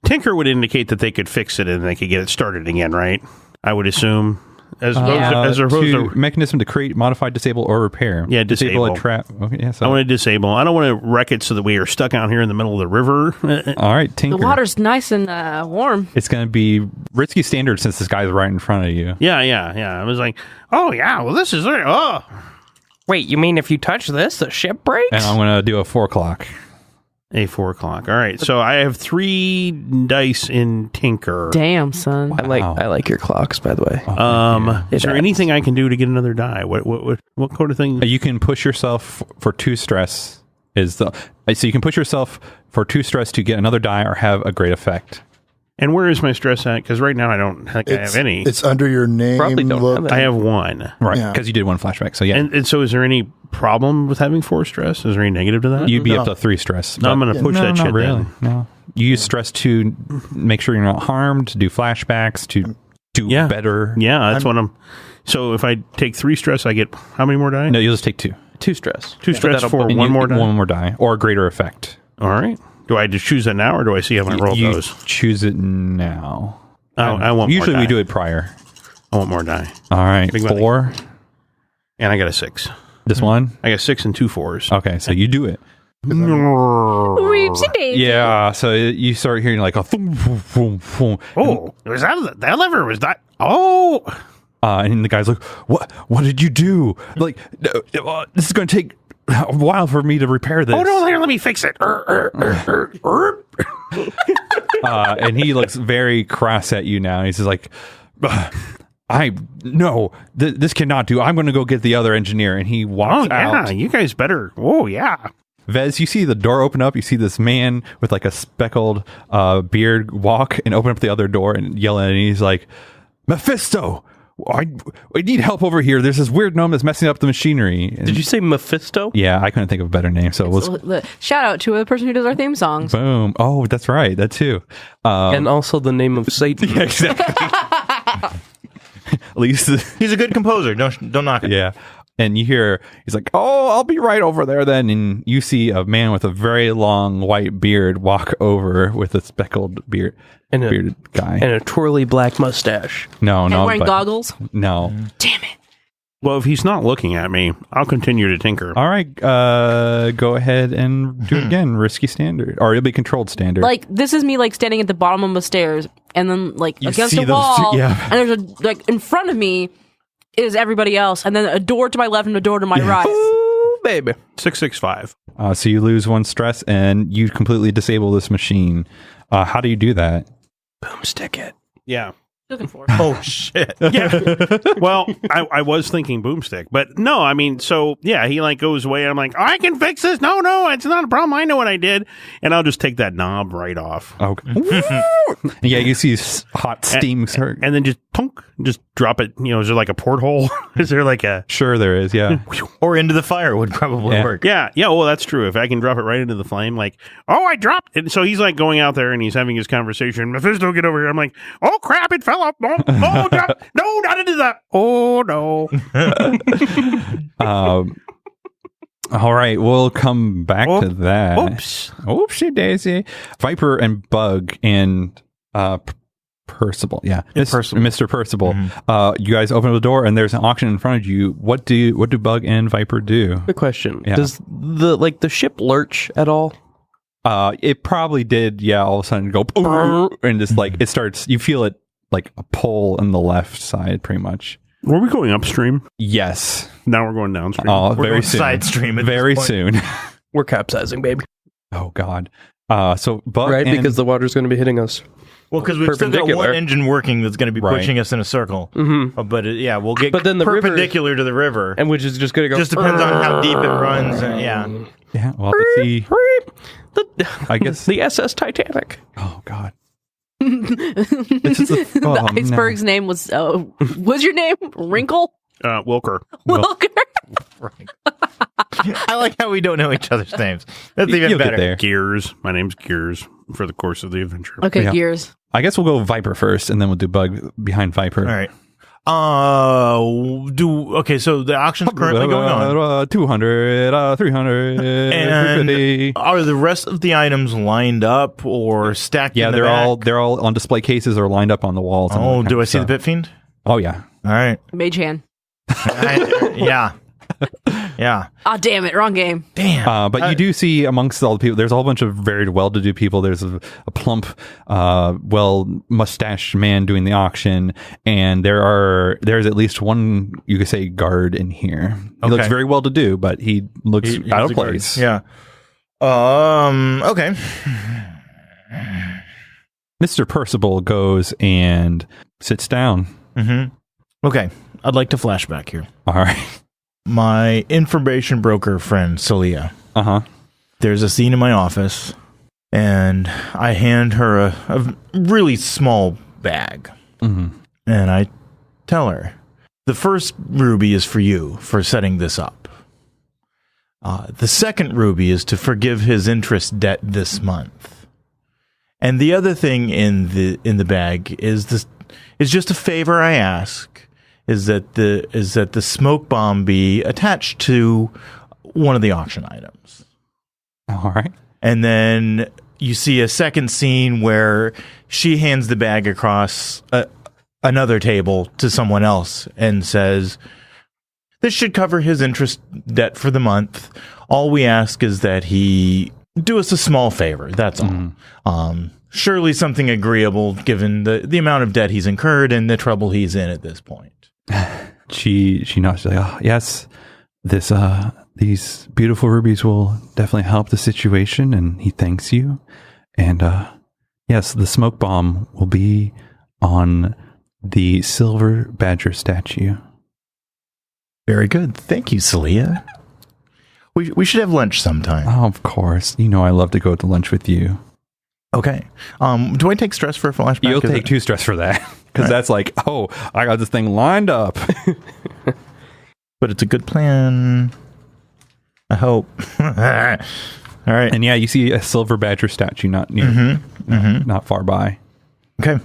Tinker would indicate that they could fix it and they could get it started again, right? I would assume. As opposed to mechanism to create, modify, disable, or repair. Yeah, disable. A trap. Okay, yeah, so. I want to disable. I don't want to wreck it so that we are stuck out here in the middle of the river. All right, tinker. The water's nice and warm. It's going to be risky standard since this guy's right in front of you. Yeah. I was like, oh, yeah, well, this is... Oh. Wait, you mean if you touch this, the ship breaks? And I'm going to do a 4 o'clock. A 4 o'clock. All right. So I have 3 dice in tinker. Damn, son. I like your clocks, by the way. Is there anything I can do to get another die? What kind of thing? You can push yourself for 2 stress. So you can push yourself for 2 stress to get another die or have a great effect. And where is my stress at? Because right now I don't think I have any. It's under your name. Probably don't have it. I have 1. Right, because you did 1 flashback. So yeah. And so is there any problem with having 4 stress? Is there any negative to that? You'd be up to 3 stress. No, I'm going to push that shit really. then. No. You use stress to make sure you're not harmed, to do flashbacks, to do better. Yeah, that's what I'm... So if I take 3 stress, I get how many more die? No, you'll just take 2. 2 stress. 2 stress for one more die? 1 more die, or a greater effect. All right. Do I just choose it now, or do I see how my roll goes? Choose it now. I want usually more die. we do it prior. I want more die. All right, Big 4. And I got a 6. This one? I got 6 and 2 4s. Okay, so you do it. Whoopsie daisy. Yeah, so you start hearing like a thum, thum, thum, thum. Oh, was that lever? Was that? Oh. And the guy's like, What did you do? Like, this is going to take a while for me to repair this. Oh, no, here, let me fix it. And he looks very cross at you now. He's just like, this cannot do. I'm going to go get the other engineer. And he walks out. Yeah, you guys better. Oh, yeah. Vez, you see the door open up. You see this man with like a speckled beard walk and open up the other door and yell at it. And he's like, Mephisto, I need help over here. There's this weird gnome that's messing up the machinery. And Did you say Mephisto? yeah, I couldn't think of a better name. So it was Shout out to the person who does our theme songs. boom. Oh, that's right. That too. And also the name of Satan. Yeah, exactly. At least, He's a good composer. Don't knock it. yeah. And you hear, he's like, oh, I'll be right over there then. And you see a man with a very long white beard walk over with a speckled beard. And Bearded guy. And a twirly black mustache. No, And no. wearing goggles. No. Damn it. Well, if he's not looking at me, I'll continue to tinker. All right. Go ahead and do it again. Risky standard. Or it'll be controlled standard. Like, this is me, like, standing at the bottom of the stairs, and then, like, You against see a those wall, two- yeah. and there's a, like, in front of me is everybody else, and then a door to my left and a door to my right. Ooh, baby. 665. So you lose 1 stress and you completely disable this machine. How do you do that? Boomstick it. Yeah. Looking for. Oh, shit. Yeah. Well, I was thinking boomstick, but no, I mean, so yeah, he like goes away. And I'm like, I can fix this. No, it's not a problem. I know what I did. And I'll just take that knob right off. Okay. Yeah, you see hot steam. And then just tunk, just drop it. You know, is there like a porthole? Is there like a. Sure there is, yeah. Or into the fire would probably Yeah. work. Yeah. Well, that's true. If I can drop it right into the flame, like, oh, I dropped it. So he's like going out there and he's having his conversation. Mephisto, get over here. I'm like, oh, crap, it fell up. Oh, drop. No, not into that. Oh, no. All right, we'll come back to that. Oops. Oopsie daisy. Viper and Bug and Percival. Yeah. Mr. Percival. Mm-hmm. You guys open the door and there's an auction in front of you. What do Bug and Viper do? Good question. Yeah. Does the ship lurch at all? It probably did, yeah, all of a sudden go and just like it starts, you feel it like a pull on the left side pretty much. Were we going upstream? Yes. Now we're going downstream. Oh, We're very going soon. side stream at Very this point. soon. We're capsizing, baby. Oh God. So Bug Right, and, because the water's going to be hitting us. Well, because we've still got Perpendicular. one engine working that's going to be Right. pushing us in a circle. Mm-hmm. But yeah, we'll get But then the river- perpendicular to the river. And which is just going to go... Just depends on how deep it runs. And, yeah. yeah, we'll have to see. I guess. The SS Titanic. Oh God. The iceberg's name was your name? Wrinkle? Wilker. Wilker? I like how we don't know each other's names. That's even You'll get better. there. Gears. My name's Gears for the course of the adventure. Okay, Yeah. gears. I guess we'll go Viper first, and then we'll do Bug behind Viper. All right. Okay, so the auction's currently going on. 200, 300, And 350. are the rest of the items lined up or stacked Yeah, in the they're back? all on display cases or lined up on the walls. and all Oh, that do kind I of see the stuff. pit fiend? Oh yeah. All right. Mage hand. Yeah. Yeah. Ah, damn it. Wrong game. Damn. But you do see amongst all the people, there's a whole bunch of very well-to-do people. There's a plump, well-mustached man doing the auction, and there's at least one, you could say, guard in here. He looks very well-to-do, but he looks He's out of a guard. place. Yeah. Okay. Mr. Percival goes and sits down. Mm-hmm. Okay. I'd like to flashback here. All right. My information broker friend, Celia. Uh-huh. There's a scene in my office, and I hand her a really small bag. Mm-hmm. And I tell her, the first ruby is for you for setting this up. The second ruby is to forgive his interest debt this month. And the other thing in the bag is just a favor I ask. Is that the smoke bomb be attached to one of the auction items? All right. And then you see a second scene where she hands the bag across another table to someone else and says, This should cover his interest debt for the month. All we ask is that he do us a small favor. That's all. Surely something agreeable given the amount of debt he's incurred and the trouble he's in at this point. She nods. She's like, oh, yes, these beautiful rubies will definitely help the situation, and he thanks you. And yes, the smoke bomb will be on the silver badger statue. Very good. Thank you, Celia. We should have lunch sometime. Oh, of course. You know I love to go to lunch with you. Okay. Do I take stress for a flashback? You'll take 2 stress for that. Because that's like, oh, I got this thing lined up. But it's a good plan. I hope. All right. And yeah, you see a silver badger statue not near, not far by. Okay.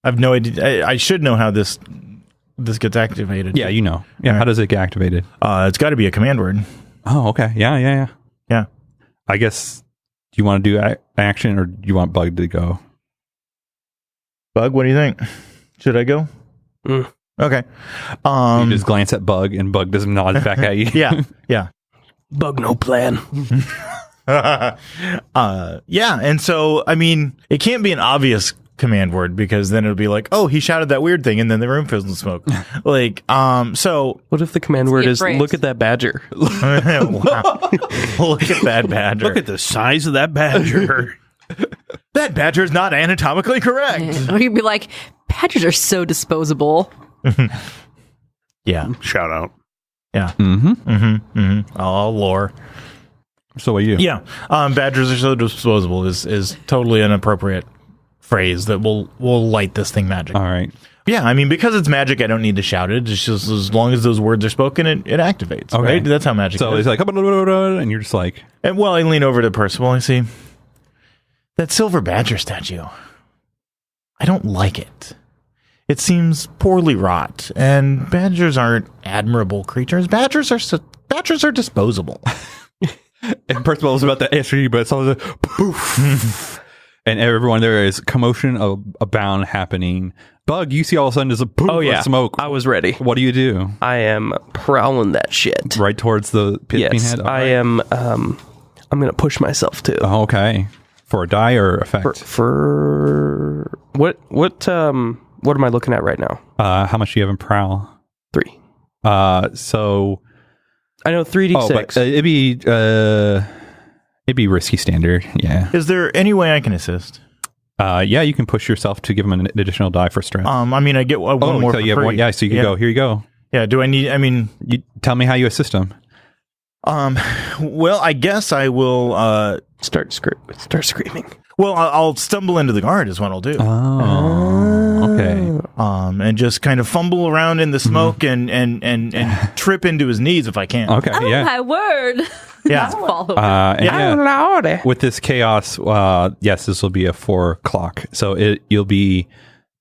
I have no idea. I should know how this gets activated. Yeah, you know. Yeah, how does it get activated? It's got to be a command word. Oh, okay. Yeah. I guess, do you want to do action or do you want Bug to go? Bug, what do you think? Should I go? Okay. You just glance at Bug and Bug doesn't nod back at you. Yeah. Bug, no plan. Yeah, and so, I mean, it can't be an obvious command word because then it'll be like, oh, he shouted that weird thing and then the room fills with smoke. So what if the command word is look at that badger? Wow. Look at that badger. Look at the size of that badger. That badger is not anatomically correct. Or you'd be like, badgers are so disposable. Yeah. Shout out. Yeah. Oh, lore. So what do you do? Yeah. Badgers are so disposable is totally an appropriate phrase that will light this thing magic. All right. Yeah, I mean, because it's magic, I don't need to shout it. It's just as long as those words are spoken, it activates. Okay. Right? That's how magic so is. So it's like, and you're just like... And well, I lean over to Percival and I see, that silver badger statue, I don't like it. It seems poorly wrought, and badgers aren't admirable creatures. Badgers are disposable. And Percival was about to answer you, but it's all like, poof. And everyone, there is commotion abound happening. Bug, you see all of a sudden there's a poof of smoke. I was ready. What do you do? I am prowling that shit. Right towards the pit bean head? I am. I'm going to push myself too. Oh, okay. For a die or effect? For what am I looking at right now? How much do you have in prowl? 3. So I know 3d6. It'd be risky standard. Yeah. Is there any way I can assist? Yeah, you can push yourself to give him an additional die for strength. I mean, I get one more. So for free. Yeah, so you can go. Here you go. Yeah. Do I need? I mean, you tell me how you assist him. Well, I guess I will start screaming. Well, I'll stumble into the guard is what I'll do. Oh, okay. And just kind of fumble around in the smoke and trip into his knees if I can. Okay, yeah. My word. Yeah. Follow With this chaos, yes, this will be a 4 o'clock. So you'll be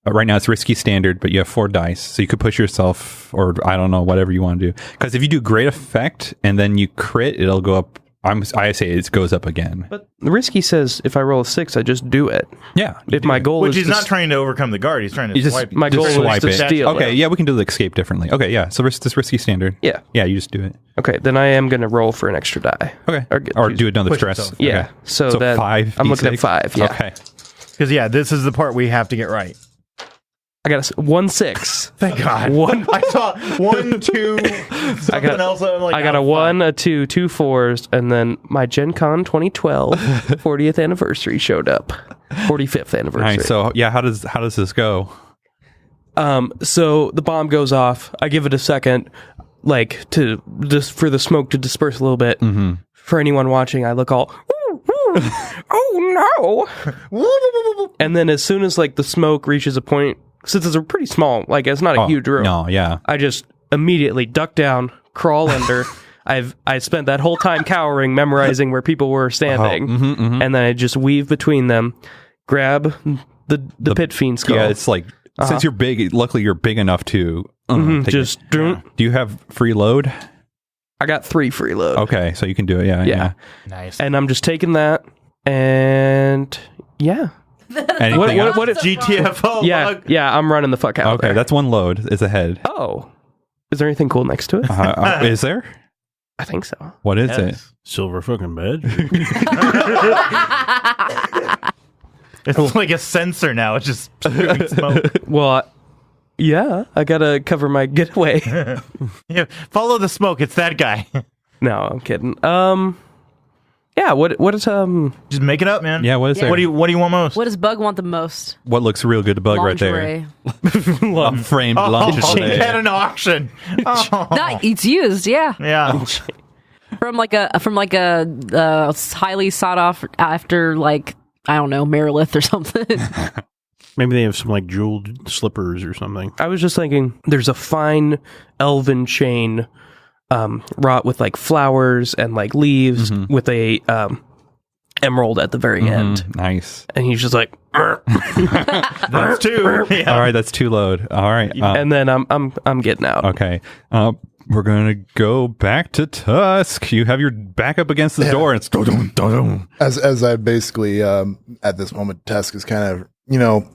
right now. It's risky standard, but you have 4 dice, so you could push yourself, or I don't know, whatever you want to do. Because if you do great effect and then you crit, it'll go up. I say it goes up again. But the risky says if I roll a 6, I just do it. Yeah. If my goal Which is he's not trying to overcome the guard. He's trying to swipe. My goal is to steal. Okay, yeah, we can do the escape differently. Okay, yeah. So this risky standard. Yeah. Yeah, you just do it. Okay, then I am going to roll for an extra die. Okay. Or do another stress. Yourself. Yeah. Okay. So then 5. I'm looking at 5. Yeah. Okay. Because this is the part we have to get right. I got 1 6. Thank God. I saw 1, 2. I got a 1, a 2, 2 4s, and then my Gen Con 2012 40th anniversary showed up. 45th anniversary. All right, so yeah, how does this go? So the bomb goes off. I give it a second, like to just for the smoke to disperse a little bit. Mm-hmm. For anyone watching, I look all, oh no! And then as soon as like the smoke reaches a point, since it's a pretty small, like it's not a huge room. No, yeah. I just immediately duck down, crawl under. I spent that whole time cowering, memorizing where people were standing, and then I just weave between them, grab the pit fiend skull. Yeah, it's like since you're big. Luckily, you're big enough to just. Do you have free load? I got 3 free load. Okay, so you can do it. Yeah. Nice. And I'm just taking that, and yeah. Anything else? What GTFO? Yeah, I'm running the fuck out. Okay, there. that's 1 load. Is ahead. Oh, Is there anything cool next to it? Is there? I think so. What is it? Silver fucking bed. It's like a sensor now. It's just spewing smoke. Well, yeah, I gotta cover my getaway. Yeah, follow the smoke. It's that guy. No, I'm kidding. Yeah. What is Just make it up, man. Yeah, what is there? What do you want most? What does Bug want the most? What looks real good to Bug Lingerie. right there? A framed lingerie. At an auction. Oh. That it's used, yeah. Yeah. From like a highly sought after like I don't know Merilith or something. Maybe they have some like jeweled slippers or something. I was just thinking, there's a fine elven chain, wrought with like flowers and like leaves with a emerald at the very end. Nice. And he's just like, That's two. Yeah. All right, that's too load. All right. and then I'm getting out. Okay. We're going to go back to Tusk. You have your back up against the door and it's dun, dun, dun. As I basically at this moment, Tusk is kind of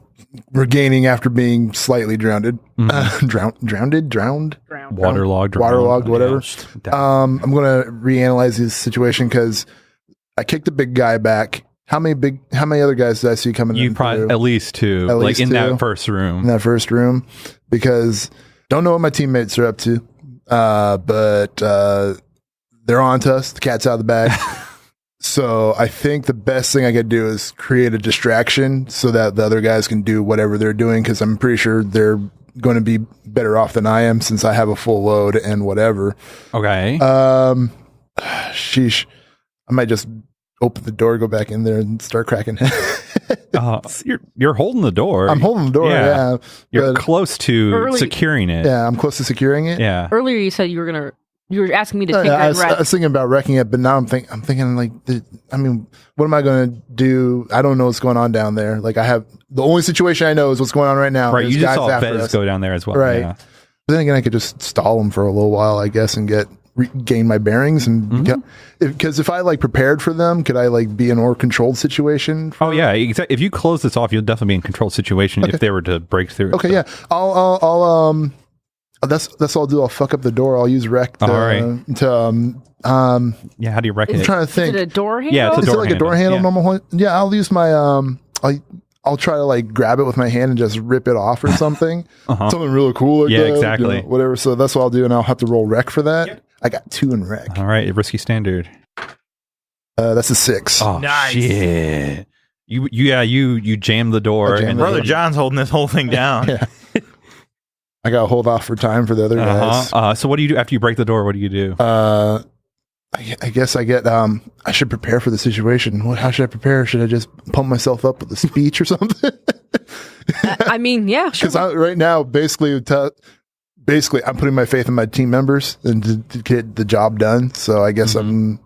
regaining after being slightly drowned, Waterlogged, whatever. I'm gonna reanalyze this situation because I kicked the big guy back. How many other guys did I see coming in? You probably at least two, At like least in two. that first room. In that first room, because don't know what my teammates are up to, but they're on to us. The cat's out of the bag. So I think the best thing I could do is create a distraction so that the other guys can do whatever they're doing, because I'm pretty sure they're going to be better off than I am since I have a full load and whatever. Okay. Sheesh. I might just open the door, go back in there, and start cracking. You're holding the door. I'm holding the door. Yeah, You're close to securing it. Yeah, I'm close to securing it. Yeah. Earlier you said you were asking me to take I that was thinking about wrecking it, but now I'm thinking like, what am I going to do? I don't know what's going on down there. Like the only situation I know is what's going on right now. Right. There's You just guys saw after Fez us. go down there as well. Right. Yeah. But then again, I could just stall them for a little while, I guess, and regain my bearings. And because if I like prepared for them, could I like be in a more controlled situation? Oh yeah. If you close this off, you'll definitely be in a controlled situation if they were to break through. Okay. Yeah. I'll that's what I'll do. I'll fuck up the door. I'll use wreck to, How do you wreck I'm it? trying to think. Is it a door handle? Yeah, it's a Is it door like a door handle, yeah. normal one? Yeah, I'll use my I'll try to like grab it with my hand and just rip it off or something. Something really cool like Yeah, that, exactly. whatever. So that's what I'll do, and I'll have to roll wreck for that. Yep. I got 2 in wreck. All right, risky standard. That's a 6. Oh Nice. shit! You jammed the door. jammed And the Brother John's holding this whole thing down. Yeah. I got to hold off for time for the other guys. So what do you do after you break the door? What do you do? I guess I get I should prepare for the situation. How should I prepare? Should I just pump myself up with a speech or something? I mean, yeah, sure. Because right now, basically, I'm putting my faith in my team members and to get the job done. So I guess I'm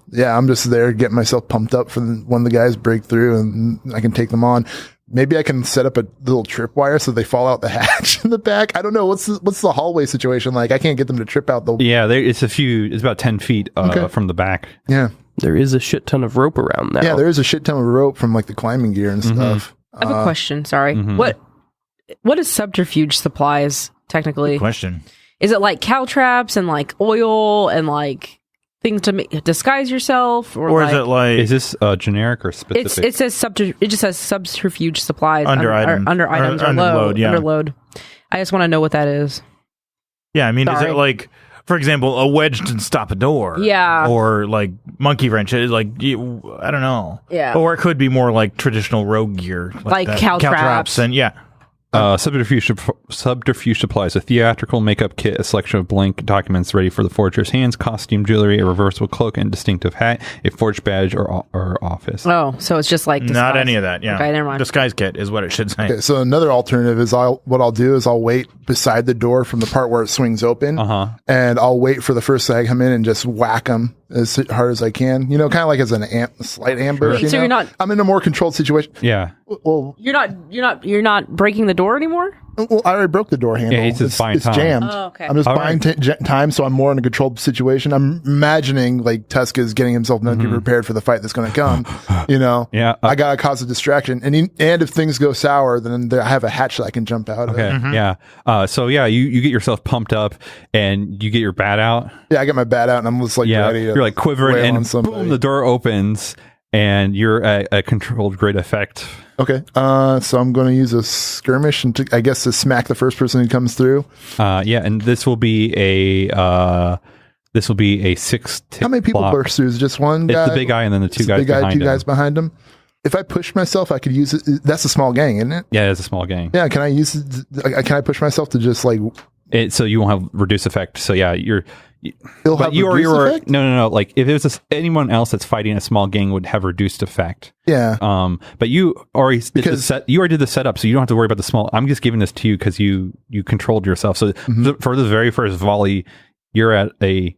just there getting myself pumped up for when the guys break through and I can take them on. Maybe I can set up a little tripwire so they fall out the hatch in the back. I don't know. What's the hallway situation like? I can't get them to trip out the... Yeah, it's about 10 feet from the back. Yeah. There is a shit ton of rope around now. Yeah, there is a shit ton of rope from like the climbing gear and stuff. I have a question. Sorry. What is subterfuge supplies technically? Good question. Is it like cow traps and like oil and like things to disguise yourself, Or is it like Is this generic or specific? it says it just says subterfuge supplies Under items. under items or under load, yeah. under load. I just want to know what that is. Yeah, I mean, is Sorry. it like, for example, a wedge to stop a door? Yeah. Or like monkey wrench? Like, I don't know. Yeah. Or it could be more like traditional rogue gear. Like that. cow traps. And yeah. Subterfuge supplies: a theatrical makeup kit, a selection of blank documents ready for the forger's hands, costume jewelry, a reversible cloak and distinctive hat, a forged badge or office. Oh, so it's just like disguise. Not any of that. Yeah. Okay, never mind. Disguise kit is what it should say. Okay, so another alternative is I'll wait beside the door from the part where it swings open, and I'll wait for the first guy to come in and just whack them as hard as I can. You know, kind of like as a slight ambush. Sure. So I'm in a more controlled situation. Yeah. Well, You're not breaking the door anymore? Well, I already broke the door handle. Yeah, he's just buying time. jammed. Oh, okay. I'm just All buying time, so I'm more in a controlled situation. I'm imagining like Tusk is getting himself mentally prepared for the fight that's going to come. Yeah. I gotta cause a distraction, and if things go sour, then I have a hatch that I can jump out Okay. of. Yeah. So yeah, you get yourself pumped up, and you get your bat out. Yeah, I get my bat out, and I'm just like ready. You're like quivering, wail on and somebody. boom, the door opens, and you're at a controlled grid effect. Okay, so I'm going to use a skirmish and I guess to smack the first person who comes through. Yeah, and this will be a 6 tick. How many people block. burst through? Is it just one guy? It's the big guy and then the two It's guys the big guy, behind two guys behind him. If I push myself, I could use it. That's a small gang, isn't it? Yeah, it's a small gang. Yeah, can I use it? Can I push myself to just like? So you won't have reduced effect. So yeah, It'll have reduced effect? No. Like if it was anyone else that's fighting a small gang would have reduced effect. Yeah. But you already did the setup, so you don't have to worry about the small. I'm just giving this to you because you controlled yourself. So for the very first volley, you're at a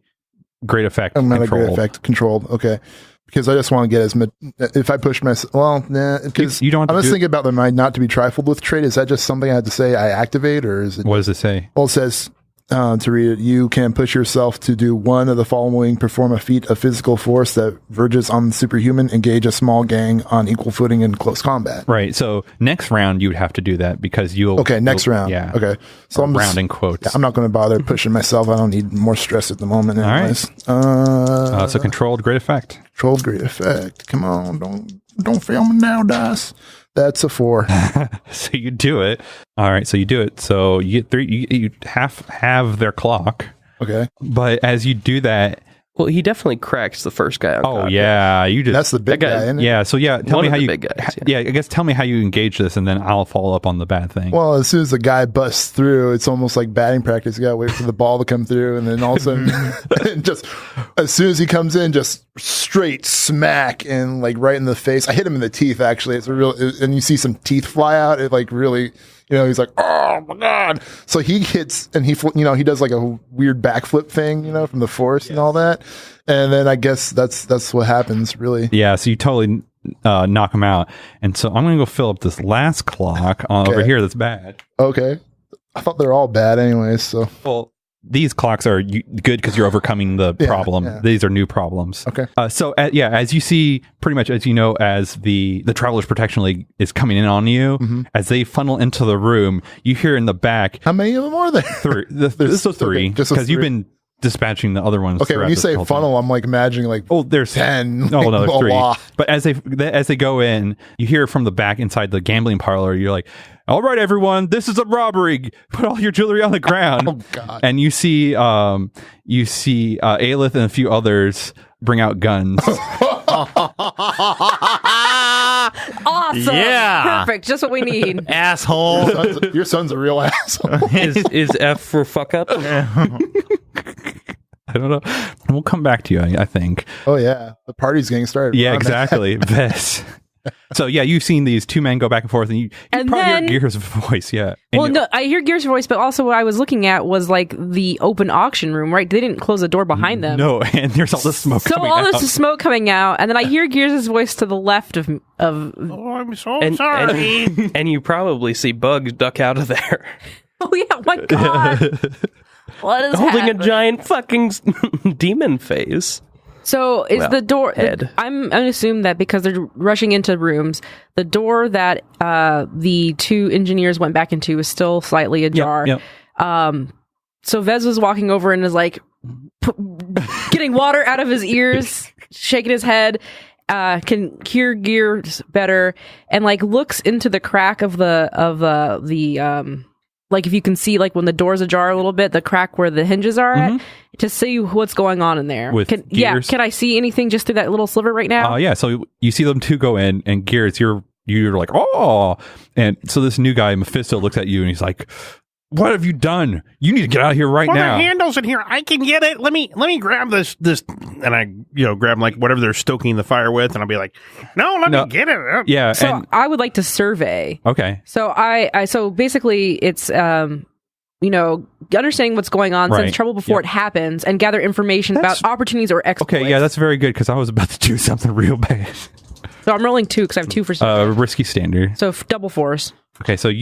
great effect. I'm at a great effect controlled. Okay. Because I just want to get as much. If I push myself, well, nah. Because you don't. I was thinking about the my not to be trifled with trait. Is that just something I have to say I activate, or is it? What does it say? Well, it says to read it. You can push yourself to do one of the following: perform a feat of physical force that verges on superhuman, engage a small gang on equal footing in close combat. Right. So next round you would have to do that because you'll. Okay. Next round. Yeah. Okay. So I'm round in quotes. I'm not going to bother pushing myself. I don't need more stress at the moment. Anyways. All right. So controlled great effect. Controlled great effect. Come on, don't fail me now, dice. That's a 4. So you do it. All right. So you do it. So you get 3. You have their clock. Okay. But as you do that, Well, he definitely cracks the first guy. oh yeah, you just That's the big guy, isn't it? yeah. So yeah, tell One me of how the you. big guys, yeah, I guess tell me how you engage this, and then I'll follow up on the bad thing. Well, as soon as the guy busts through, it's almost like batting practice. You gotta wait for the ball to come through, and then all of a sudden, just as soon as he comes in, just straight smack and like right in the face. I hit him in the teeth. Actually, it's a real, and you see some teeth fly out. It like really. He's like, oh my God. So he hits and he does like a weird backflip thing, from the force and all that. And then I guess that's what happens really. Yeah. So you totally knock him out. And so I'm going to go fill up this last clock over here that's bad. Okay. I thought they're all bad anyways. So, well, these clocks are good because you're overcoming the problem. Yeah. These are new problems. Okay. So as you see, pretty much as you know, as the Travelers Protection League is coming in on you, as they funnel into the room, you hear in the back. How many of them are there? 3. This is 3 because you've been dispatching the other ones. Okay, when you say funnel, I'm like imagining like there's 10. Oh no, there's 3. But as they go in, you hear from the back inside the gambling parlor. You're like, all right, everyone, this is a robbery. Put all your jewelry on the ground. Oh God! And you see Aelith and a few others bring out guns. Awesome! Yeah. Perfect. Just what we need. Asshole. Your son's a real asshole. Is F for fuck up? I don't know. We'll come back to you, I think. Oh yeah, the party's getting started. Yeah, exactly. This. So yeah, you've seen these two men go back and forth, and you probably hear Gears' voice. Yeah. Well, no, I hear Gears' voice, but also what I was looking at was like the open auction room, right? They didn't close the door behind them. No, and there's all this smoke. So coming all out. this smoke coming out, and then I hear Gears' voice to the left of. Oh, I'm so sorry. And you probably see Bugs duck out of there. Oh yeah! My God. What is holding happening? a giant fucking demon face? So is the door? I'm going to assume that because they're rushing into rooms, the door that the two engineers went back into is still slightly ajar. Yep. So Vez was walking over and is like getting water out of his ears, shaking his head. Can hear Gears better, and like looks into the crack of the like if you can see like when the door's ajar a little bit, the crack where the hinges are at, to see what's going on in there. Can I see anything just through that little sliver right now? Yeah. So you see them two go in, and Gears, you're like, oh, and so this new guy Mephisto looks at you, and he's like, what have you done? You need to get out of here right now. The handle's in here. I can get it. Let me grab this, and I grab like whatever they're stoking the fire with, and I'll be like, no, let me get it. Yeah. So I would like to survey. Okay. So so basically it's understanding what's going on, sense trouble before it happens, and gather information about opportunities or exploits. Okay. Yeah, that's very good because I was about to do something real bad. So I'm rolling 2 because I have 2 for something. Risky standard. So double force. Okay, so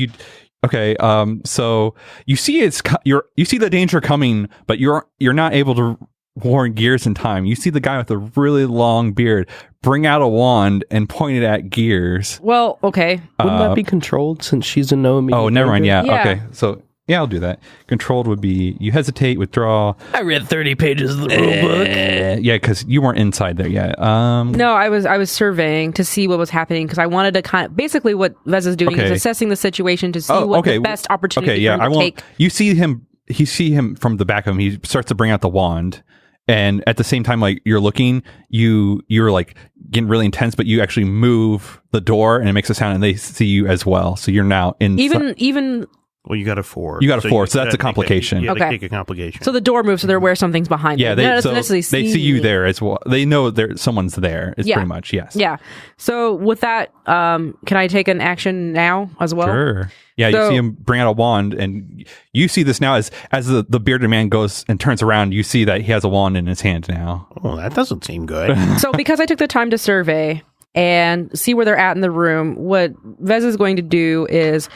Okay. So you see you see the danger coming, but you're not able to warn Gears in time. You see the guy with the really long beard bring out a wand and point it at Gears. Well, okay. Wouldn't that be controlled since she's a no immediate Oh, never mind. danger? Yeah. Yeah. Okay. So yeah, I'll do that. Controlled would be you hesitate, withdraw. I read 30 pages of the rule book. Yeah, because you weren't inside there yet. No, I was surveying to see what was happening because I wanted to basically what Vez is doing is assessing the situation to see what the best opportunity for him to take. You see him from the back of him. He starts to bring out the wand. And at the same time, like you're looking, you're like getting really intense, but you actually move the door and it makes a sound and they see you as well. So you're now in Even Well, you got a 4. You got a 4, so that's a complication. You Okay. take a complication. so the door moves, so they're aware something's behind Yeah, them. they see you there as well. They know someone's there. It's pretty much, yes. Yeah. So with that, can I take an action now as well? Sure. Yeah, So- you see him bring out a wand, and you see this now as the bearded man goes and turns around. You see that he has a wand in his hand now. Oh, that doesn't seem good. So because I took the time to survey and see where they're at in the room, what Vez is going to do is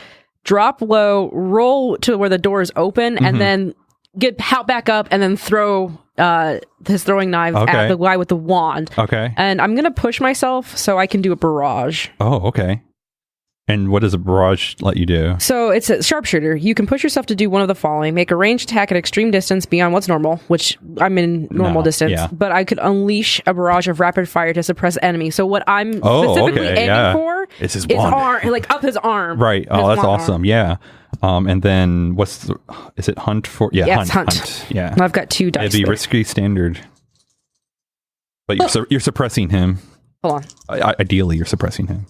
drop low, roll to where the door is open, and then hop back up and then throw his throwing knives at the guy with the wand. Okay. And I'm going to push myself so I can do a barrage. Oh, okay. And what does a barrage let you do? So it's a sharpshooter. You can push yourself to do one of the following. Make a ranged attack at extreme distance beyond what's normal, which I'm in normal distance. Yeah. But I could unleash a barrage of rapid fire to suppress enemies. So what I'm specifically aiming for It's his is wand. like up his arm. Right. Oh, His that's forearm. awesome. Yeah. And then is it hunt for? Yeah, Yeah, it's hunt. Yeah. I've got 2 dice. It'd be there. risky standard. But you're suppressing him. Hold on. Ideally, you're suppressing him.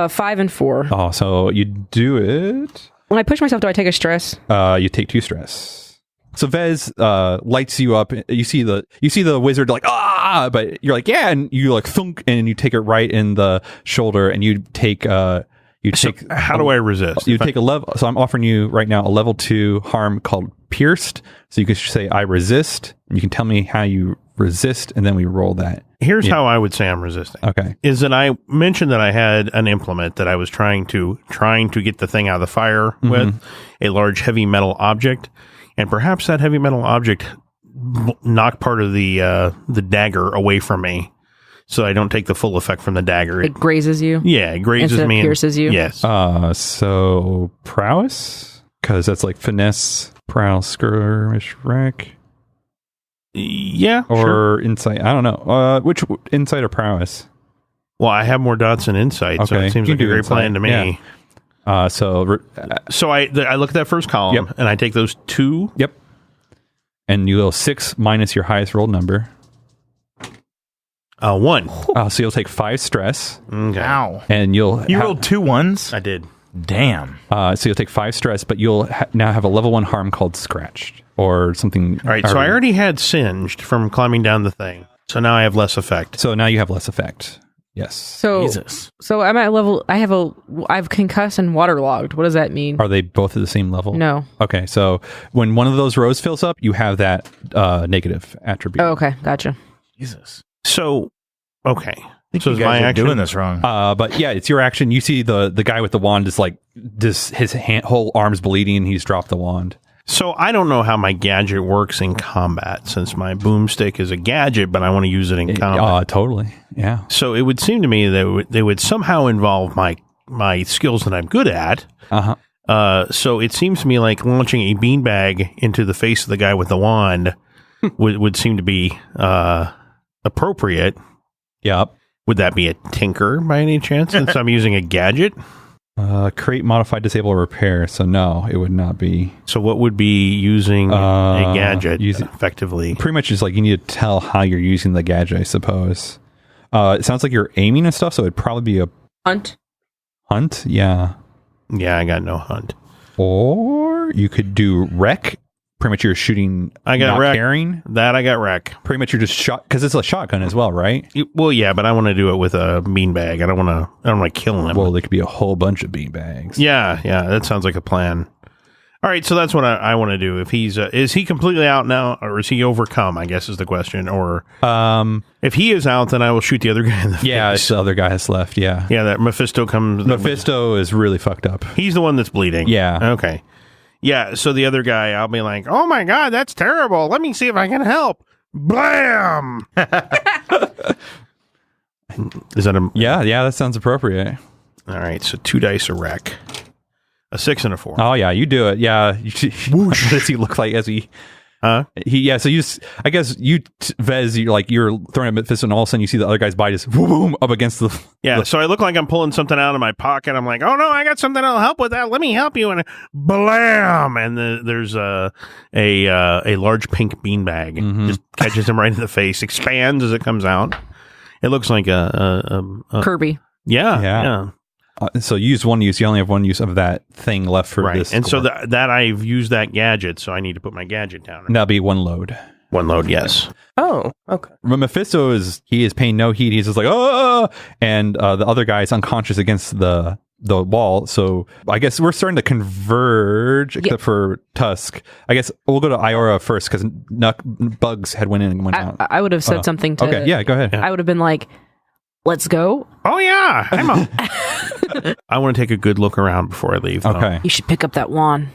5 and 4. Oh, so you do it. When I push myself, do I take a stress? You take 2 stress. So Vez lights you up. You see the wizard like but you're like and you like thunk and you take it right in the shoulder and you take how do I resist? You take a level. So I'm offering you right now a level 2 harm called pierced. So you can say I resist. And you can tell me how you resist, and then we roll that. Here's how I would say I'm resisting. Okay. Is that I mentioned that I had an implement that I was trying to get the thing out of the fire with, a large heavy metal object, and perhaps that heavy metal object knocked part of the dagger away from me, so I don't take the full effect from the dagger. It grazes you. Yeah, it grazes Instead of me. pierces you? Yes. So prowess, because that's like finesse, prowl, skirmish, wreck. Yeah. Or sure. insight. I don't know. Which insight or prowess? Well, I have more dots than insight, so Okay, it seems you like can a do great insight. plan to me. Yeah. So I look at that first column and I take those 2. Yep. And you go 6 minus your highest rolled number. 1. So you'll take 5 stress, Okay. Ow. and You rolled 2 ones? I did. Damn. So you'll take 5 stress, but you'll now have a level 1 harm called scratched or something. All right, so I already had singed from climbing down the thing. So now I have less effect. So now you have less effect. Yes. So Jesus. So I'm at level. I have concussed and waterlogged. What does that mean? Are they both at the same level? No. Okay, so when one of those rows fills up, you have that negative attribute. Oh, okay, gotcha. Jesus. So, okay. So You is my guys are action doing this wrong. But yeah, it's your action. You see the guy with the wand is like this. His whole arm's bleeding. He's dropped the wand. So I don't know how my gadget works in combat, since my boomstick is a gadget, but I want to use it in combat. Totally. Yeah. So it would seem to me that they would somehow involve my skills that I'm good at. So it seems to me like launching a beanbag into the face of the guy with the wand would seem to be appropriate. Yep. Would that be a tinker by any chance, since I'm using a gadget? Create, modify, disable, or repair. So no, it would not be. So what would be using a gadget using- effectively? Pretty much just like you need to tell how you're using the gadget, I suppose. It sounds like you're aiming and stuff, so it'd probably be a Hunt. hunt. Yeah. Yeah, I got no hunt. Or you could do wreck. Pretty much you're shooting, I got not wreck. carrying. That I got wreck. Pretty much you're just shot, because it's a shotgun as well, right? Well, yeah, but I want to do it with a beanbag. I don't want to kill him. Well, there could be a whole bunch of beanbags. Yeah, that sounds like a plan. All right, so that's what I want to do. If he's is he completely out now, or is he overcome? I guess is the question. Or if he is out, then I will shoot the other guy in the face. Yeah, the other guy has left. Yeah, that Mephisto comes. Mephisto is really fucked up. He's the one that's bleeding. Yeah. Okay. Yeah. So the other guy, I'll be like, "Oh my god, that's terrible. Let me see if I can help." Blam. Is that a Yeah, that sounds appropriate. All right, so 2 dice a wreck. A 6 and a 4. Oh yeah, you do it. Yeah, what does he look like as he? So I guess Vez, you're throwing a Mephisto, and all of a sudden you see the other guy's body just boom up against the. Yeah, so I look like I'm pulling something out of my pocket. I'm like, oh no, I got something that'll help with that. Let me help you, and blam! And there's a large pink beanbag just catches him right in the face, expands as it comes out. It looks like a Kirby. Yeah. So you use one use. You only have one use of that thing left for this. And so that I've used that gadget, so I need to put my gadget down. And that'll be one load. One load, yes. Oh, okay. But Mephisto is paying no heed. He's just like, oh, and the other guy is unconscious against the wall. So I guess we're starting to converge, except for Tusk. I guess we'll go to Iora first because Bugs had went in and went out. I would have said something to. Okay, yeah, go ahead. I would have been like, "Let's go." Oh yeah, I want to take a good look around before I leave. Though. Okay, you should pick up that wand.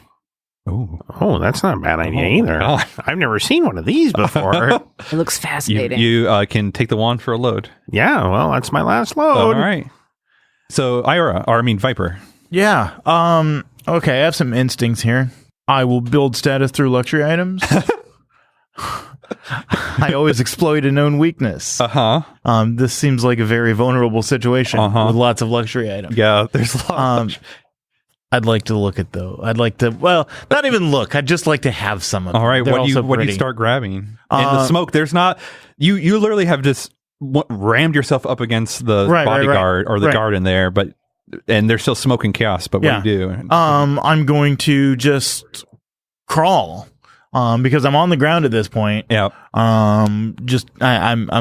Oh, that's not a bad idea either. I've never seen one of these before. It looks fascinating. You can take the wand for a load. Yeah, well, that's my last load. All right. So Viper. Yeah. Okay, I have some instincts here. I will build status through luxury items. I always exploit a known weakness. This seems like a very vulnerable situation with lots of luxury items. Yeah, there's a lot. I'd like to look at though. I'd like to, well, not even look. I'd just like to have some of them. All right, what do you start grabbing? In the smoke, there's not. You literally have just rammed yourself up against the bodyguard or the guard in there, and there's still smoke and chaos. But what do you do? I'm going to just crawl. Because I'm on the ground at this point. Yeah. I'm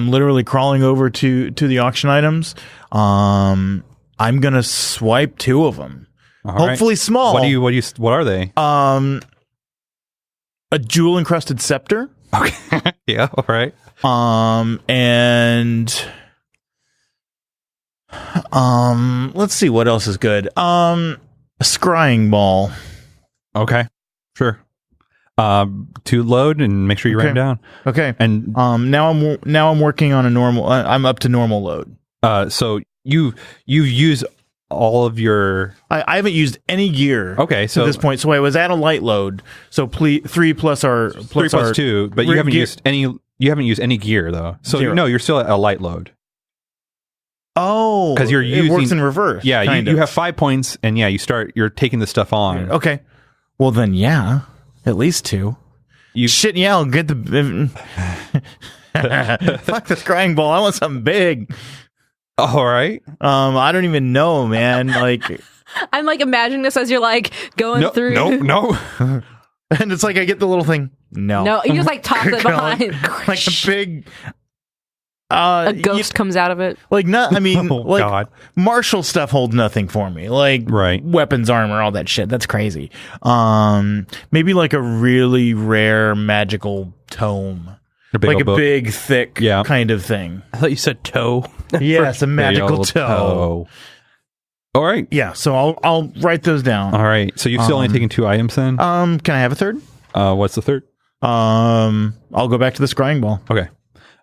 literally crawling over to the auction items. I'm gonna swipe 2 of them. Hopefully small. What are they? A jewel encrusted scepter. Okay. Yeah. All right. And let's see what else is good. A scrying ball. Okay. Sure. To load and make sure you write them down. Okay. And now I'm working on a normal. I'm up to normal load. So you use all of your. I haven't used any gear. Okay, so at this point, so I was at a light load. So 3 plus our 3 plus 2, but you haven't used any. You haven't used any gear though. So you're still at a light load. Oh, because it works in reverse. Yeah, you have 5 points, and you're taking the stuff on. Okay. Well then, yeah. At least 2. I'll get the fuck the scrying ball. I want something big. All right. I don't even know, man. Like, I'm like imagining this as you're like going through. No. And it's like I get the little thing. No, you just like toss it behind. Like a big. A ghost comes out of it. Like God. martial stuff holds nothing for me. Like weapons, armor, all that shit. That's crazy. Maybe like a really rare magical tome. Like a big, thick kind of thing. I thought you said toe. Yes, a magical toe. All right. Yeah, so I'll write those down. All right. So you've still only taken 2 items then? Can I have a third? What's the third? I'll go back to the scrying ball. Okay.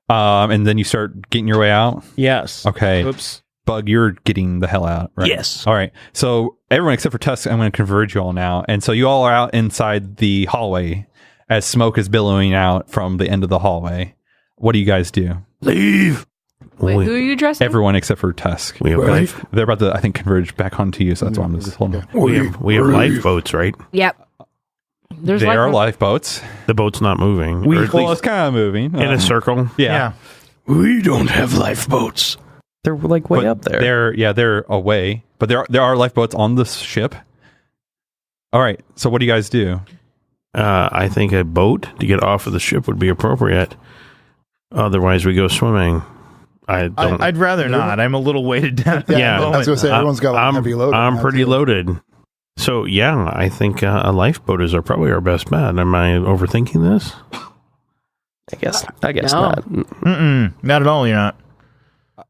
And then you start getting your way out? Yes. Okay. Oops. Bug, you're getting the hell out, right? Yes. All right. So everyone except for Tusk, I'm going to converge you all now. And so you all are out inside the hallway as smoke is billowing out from the end of the hallway. What do you guys do? Leave. Wait, who are you dressing? Everyone except for Tusk. We have life. They're about to, I think, converge back onto you, so that's why I'm just holding on. We have lifeboats, right? Yep. They are lifeboats. The boat's not moving. It's kind of moving. In a circle. Yeah. We don't have lifeboats. They're like way up there. They're away, but there are lifeboats on this ship. All right. So what do you guys do? I think a boat to get off of the ship would be appropriate. Otherwise, we go swimming. I'd rather not. I'm a little weighted down. I was going to say everyone's got a heavy load. I'm pretty loaded. So, yeah, I think a lifeboat is probably our best bet. Am I overthinking this? I guess No. not. Not at all, you're not.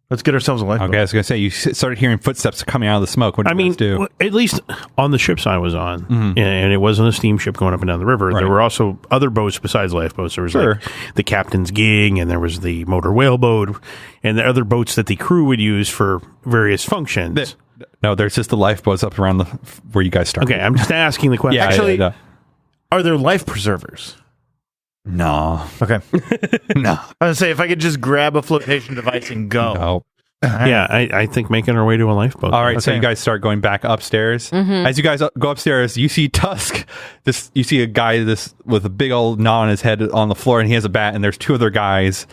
Let's get ourselves a lifeboat. Okay, I was going to say, you started hearing footsteps coming out of the smoke. What did you guys do? At least on the ships I was on, and it wasn't a steamship going up and down the river. Right. There were also other boats besides lifeboats. There was like the captain's gig, and there was the motor whaleboat, and the other boats that the crew would use for various functions. No, there's just the lifeboats up around where you guys started. Okay, I'm just asking the question. Actually, are there life preservers? No. Okay. No. I was going to say, if I could just grab a flotation device and go. No. Yeah, I think making our way to a lifeboat. All right, so you guys start going back upstairs. As you guys go upstairs, you see Tusk. You see a guy with a big old knot on his head on the floor, and he has a bat, and there's two other guys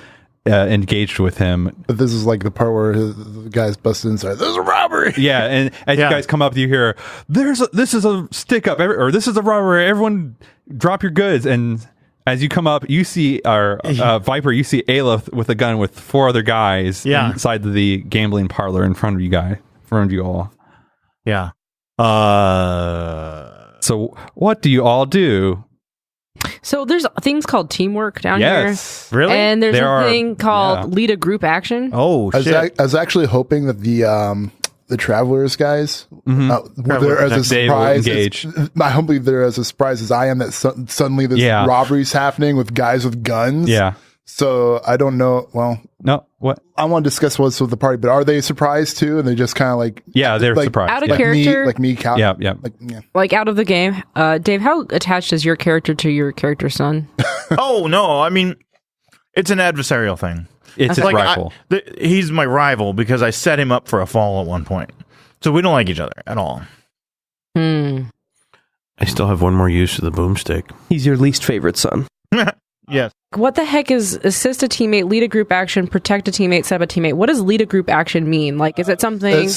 engaged with him. But this is like the part where the guys busted inside. There's a robbery. Yeah, and as you guys come up, you hear, this is a stick up, or this is a robbery. Everyone drop your goods. And as you come up, you see our Viper, you see Aleph with a gun with four other guys inside the gambling parlor in front of you all. Yeah. So what do you all do? So there's things called teamwork down here. Really? And there's a thing called lead a group action. Oh, shit. I was actually hoping that the Travelers guys were there as a They will surprise. engage. I hope they're as a surprise as I am that suddenly this robbery's happening with guys with guns. Yeah. So I don't know. Well, No, what? I want to discuss what's with the party, but are they surprised too? And they just kind of like They're surprised. Out of yeah. character. me, Cal. Yeah. Like out of the game. Dave, how attached is your character to your character's son? Oh, no. I mean, it's an adversarial thing. It's his rival. He's my rival because I set him up for a fall at one point. So we don't like each other at all. I still have one more use of the boomstick. He's your least favorite son. Yes. What the heck is assist a teammate, lead a group action, protect a teammate, set up a teammate? What does lead a group action mean? Like, is it something...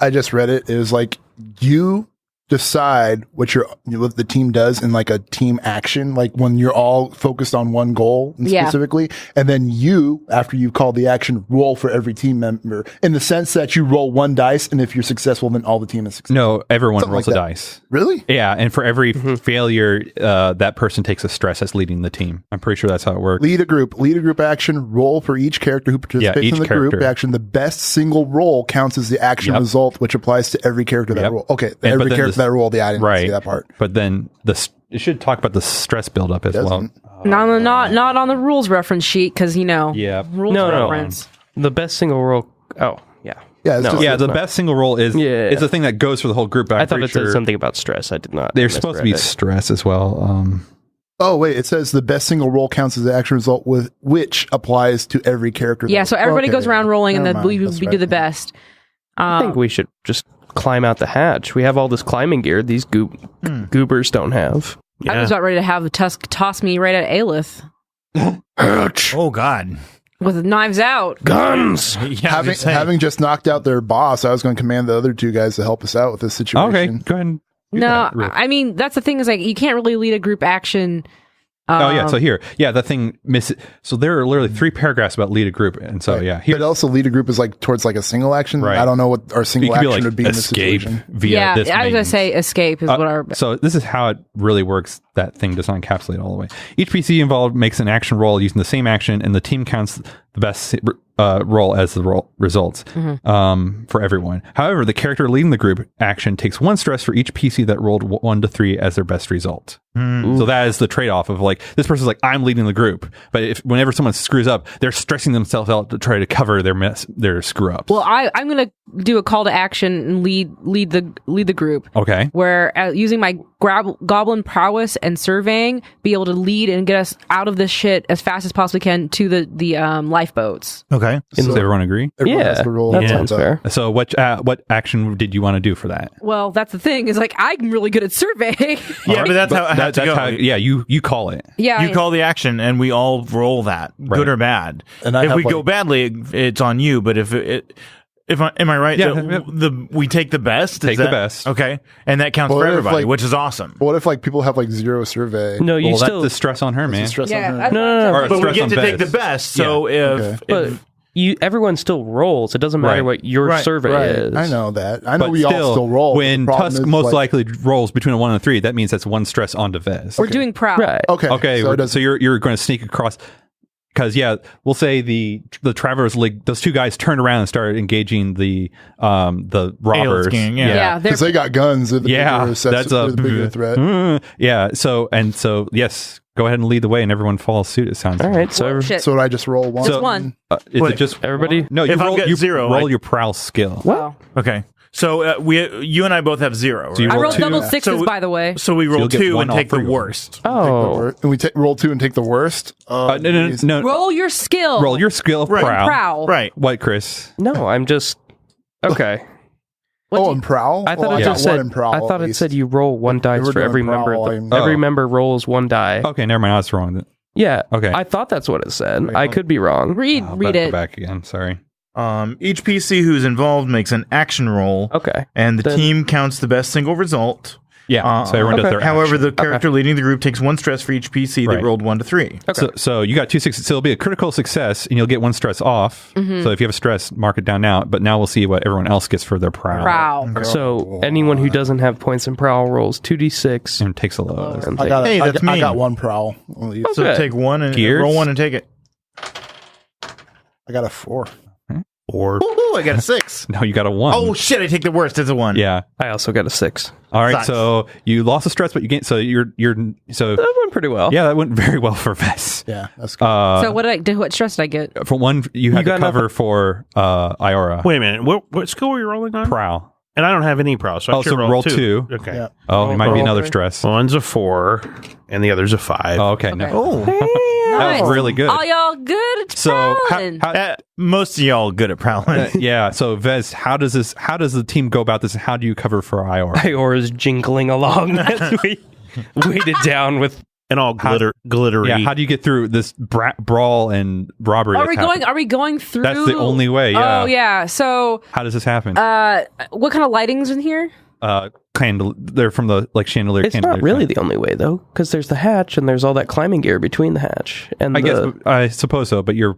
I just read it. It was like you decide what the team does in like a team action, like when you're all focused on one goal specifically, and then you, after you've called the action, roll for every team member in the sense that you roll one dice, and if you're successful, then all the team is successful. No, everyone Something rolls like a that. dice. Really? Yeah, and for every failure, that person takes a stress as leading the team. I'm pretty sure that's how it works. Lead a group action, roll for each character who participates each in the character. group action. The best single roll counts as the action result, which applies to every character that roll. Okay, every character that roll. I didn't see that part. But then it should talk about the stress buildup as well. Not on the rules reference sheet, because, rules reference. The best single roll. Oh, yeah. Yeah, the best single roll is the thing that goes for the whole group. I thought it said something about stress. I did not. There's supposed to be stress as well. Oh, wait, it says the best single roll counts as the action result with which applies to every character. Yeah, so everybody goes around rolling, and then we do the best. I think we should just climb out the hatch. We have all this climbing gear these goobers don't have. I was about ready to have the Tusk toss me right at Aleph. Oh, God. With knives out. Guns! Having just knocked out their boss, I was going to command the other two guys to help us out with this situation. Okay, go ahead and do that, Rick. I mean, that's the thing is, like, you can't really lead a group action. So here, the thing so there are literally 3 paragraphs about lead a group, and so here. But also lead a group is like towards like a single action. Right. I don't know what our single action would be in this escape situation. via this. I was gonna say escape is what our. So this is how it really works. That thing does not encapsulate all the way. Each PC involved makes an action roll using the same action, and the team counts the best roll as the results for everyone. However, the character leading the group action takes 1 stress for each PC that rolled 1 to 3 as their best result. So that is the trade-off of like, this person's like, I'm leading the group, but whenever someone screws up, they're stressing themselves out to try to cover their screw ups. Well, I'm gonna do a call to action and lead the group. Okay. Where using my goblin prowess and surveying, be able to lead and get us out of this shit as fast as possibly can to the lifeboats. Okay. Does everyone agree? Everyone has to roll that sounds fair. So what action did you want to do for that? Well, that's the thing is like I'm really good at surveying. Yeah, but that's how it had to go. You call it. Yeah, you call the action, and we all roll that, good or bad. And if we go badly, it's on you. But if am I right? Yeah, we take the best. The best. Okay, and that counts for everybody, which is awesome. What if like people have like 0 survey? No, that's the stress on her, man. Stress on her. No. But we get to take the best. So if everyone still rolls. It doesn't matter what your survey is. I know that. I know But we all still roll. When Tusk most likely rolls between a 1 and a 3, that means that's 1 stress onto Vez. We're doing prowl. Right. Okay. So you're going to sneak across. Because we'll say the Travelers League, those two guys turned around and started engaging the robbers. Gang, because they got guns. That's the bigger threat. So yes, go ahead and lead the way, and everyone follows suit. It sounds all right. So would I just roll one? Just one. Is it just everybody? No, if I get 0, roll your prowl skill. What? Okay. So you and I both have 0. Right? So I rolled 2. double sixes, by the way. So we roll 2 and take the three. worst. Oh. And we roll 2 and take the worst? No. Roll your skill. Roll your skill. Prowl. Right. What, Chris? No, I'm just okay. And prowl? I thought it said you roll 1 dice for every member. Every member rolls 1 die. Okay, never mind. I was wrong. Yeah. Okay. I thought that's what it said. I could be wrong. Read it. Go back again. Sorry. Each PC who's involved makes an action roll. Okay. And the team counts the best single result. Yeah. So everyone does their However, action. the character leading the group takes 1 stress for each PC that rolled 1 to 3. Okay. So you got 2 successes. So it'll be a critical success, and you'll get 1 stress off. So if you have a stress, mark it down now. But now we'll see what everyone else gets for their prowl. So anyone who doesn't have points in prowl rolls 2d6 and takes a low. I got 1 prowl. So take 1 and roll 1 and take it. I got a 4. 4. Ooh, I got a 6. No, you got a 1. Oh shit! I take the worst. It's a 1. Yeah. I also got a 6. All right. Sucks. So you lost the stress, but you gained. So That went pretty well. Yeah, that went very well for Vess. Yeah, that's good. So what stress did I get? For one, you had to cover for Iora. Wait a minute. What skill were you rolling on? Prowl. And I don't have any prowl, so I should roll 2. Okay. Yeah. Oh, it might be another stress. One's a 4, and the other's a 5. Oh, okay. No. Oh, That was really good. All y'all good at So prowling. most of y'all good at prowling. yeah. So Vez, how does the team go about this? And how do you cover for Iora? Iora's jingling along as we weighted down with and all glittery. Yeah. How do you get through this brawl and robbery? Are we going through? That's the only way. Yeah. Oh yeah. So how does this happen? what kind of lighting's in here? They're from the chandelier. It's not really the only way though, because there's the hatch and there's all that climbing gear between the hatch and I suppose so, but you're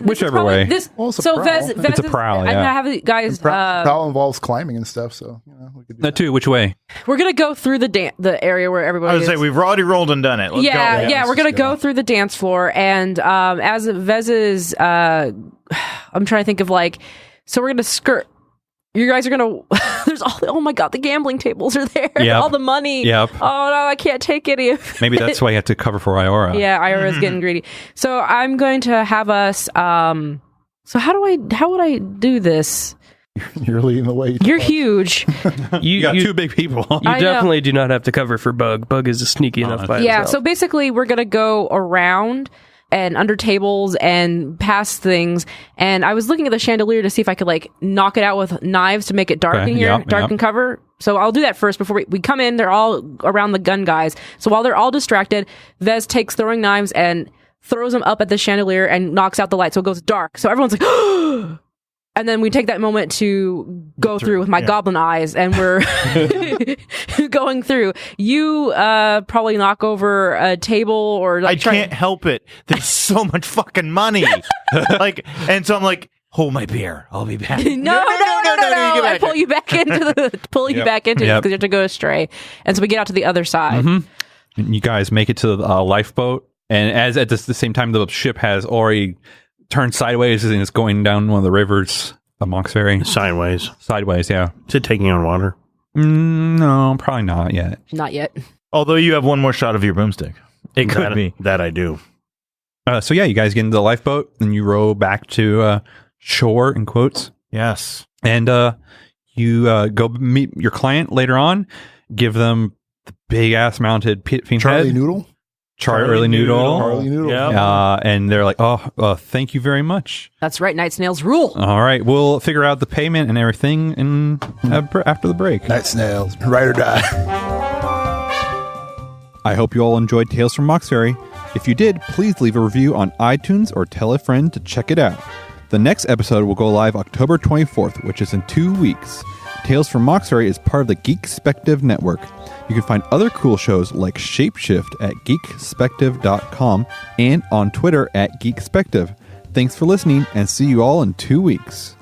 whichever way. It's a So prowl. Vez It's a prowl, I yeah. have you guys. Prowl involves climbing and stuff, so we could do that. Too. Which way? We're gonna go through the area where everybody. I would say we've already rolled and done it. Let's yeah, go. yeah. We're gonna go through the dance floor, and as Vez's, I'm trying to think of so we're gonna skirt. You guys are gonna. There's all. Oh my god, the gambling tables are there. Yep. All the money. Yep. Oh no, I can't take any of it. Maybe that's why you have to cover for Iora. Yeah, Iora's getting greedy. So I'm going to have us. So how would I do this? You're leading the way. You're huge. You got 2 big people. You definitely do not have to cover for Bug. Bug is sneaky enough by Yeah. himself. So basically, we're gonna go around and under tables and past things. And I was looking at the chandelier to see if I could knock it out with knives to make it dark in here, dark and cover. So I'll do that first before we come in. They're all around the gun guys. So while they're all distracted, Vez takes throwing knives and throws them up at the chandelier and knocks out the light. So it goes dark. So everyone's like, and then we take that moment to go through with my goblin eyes, and we're going through. You probably knock over a table or I can't help it. There's so much fucking money. And so I'm like, hold my beer. I'll be back. No. I pull you back into it because you have to go astray. And so we get out to the other side. Mm-hmm. And you guys make it to the lifeboat, and as at the same time, the ship has already turned sideways and it's going down one of the rivers of Moxferry. Sideways, yeah. Is it taking on water? No, probably not yet. Not yet. Although you have one more shot of your broomstick. It could be. That I do. So yeah, you guys get into the lifeboat and you row back to shore, in quotes. Yes. And you go meet your client later on, give them the big-ass mounted fiend Charlie head. Noodle? Charlie Noodle. Charlie Noodle. Yep. And they're like, thank you very much. That's right. Night Snails rule. All right, we'll figure out the payment and everything after the break. Night Snails. Ride or die. I hope you all enjoyed Tales from Moxferry. If you did, please leave a review on iTunes or tell a friend to check it out. The next episode will go live October 24th, which is in 2 weeks. Tales from Moxferry is part of the Geekspective Network. You can find other cool shows like Shapeshift at geekspective.com and on Twitter at Geekspective. Thanks for listening, and see you all in 2 weeks.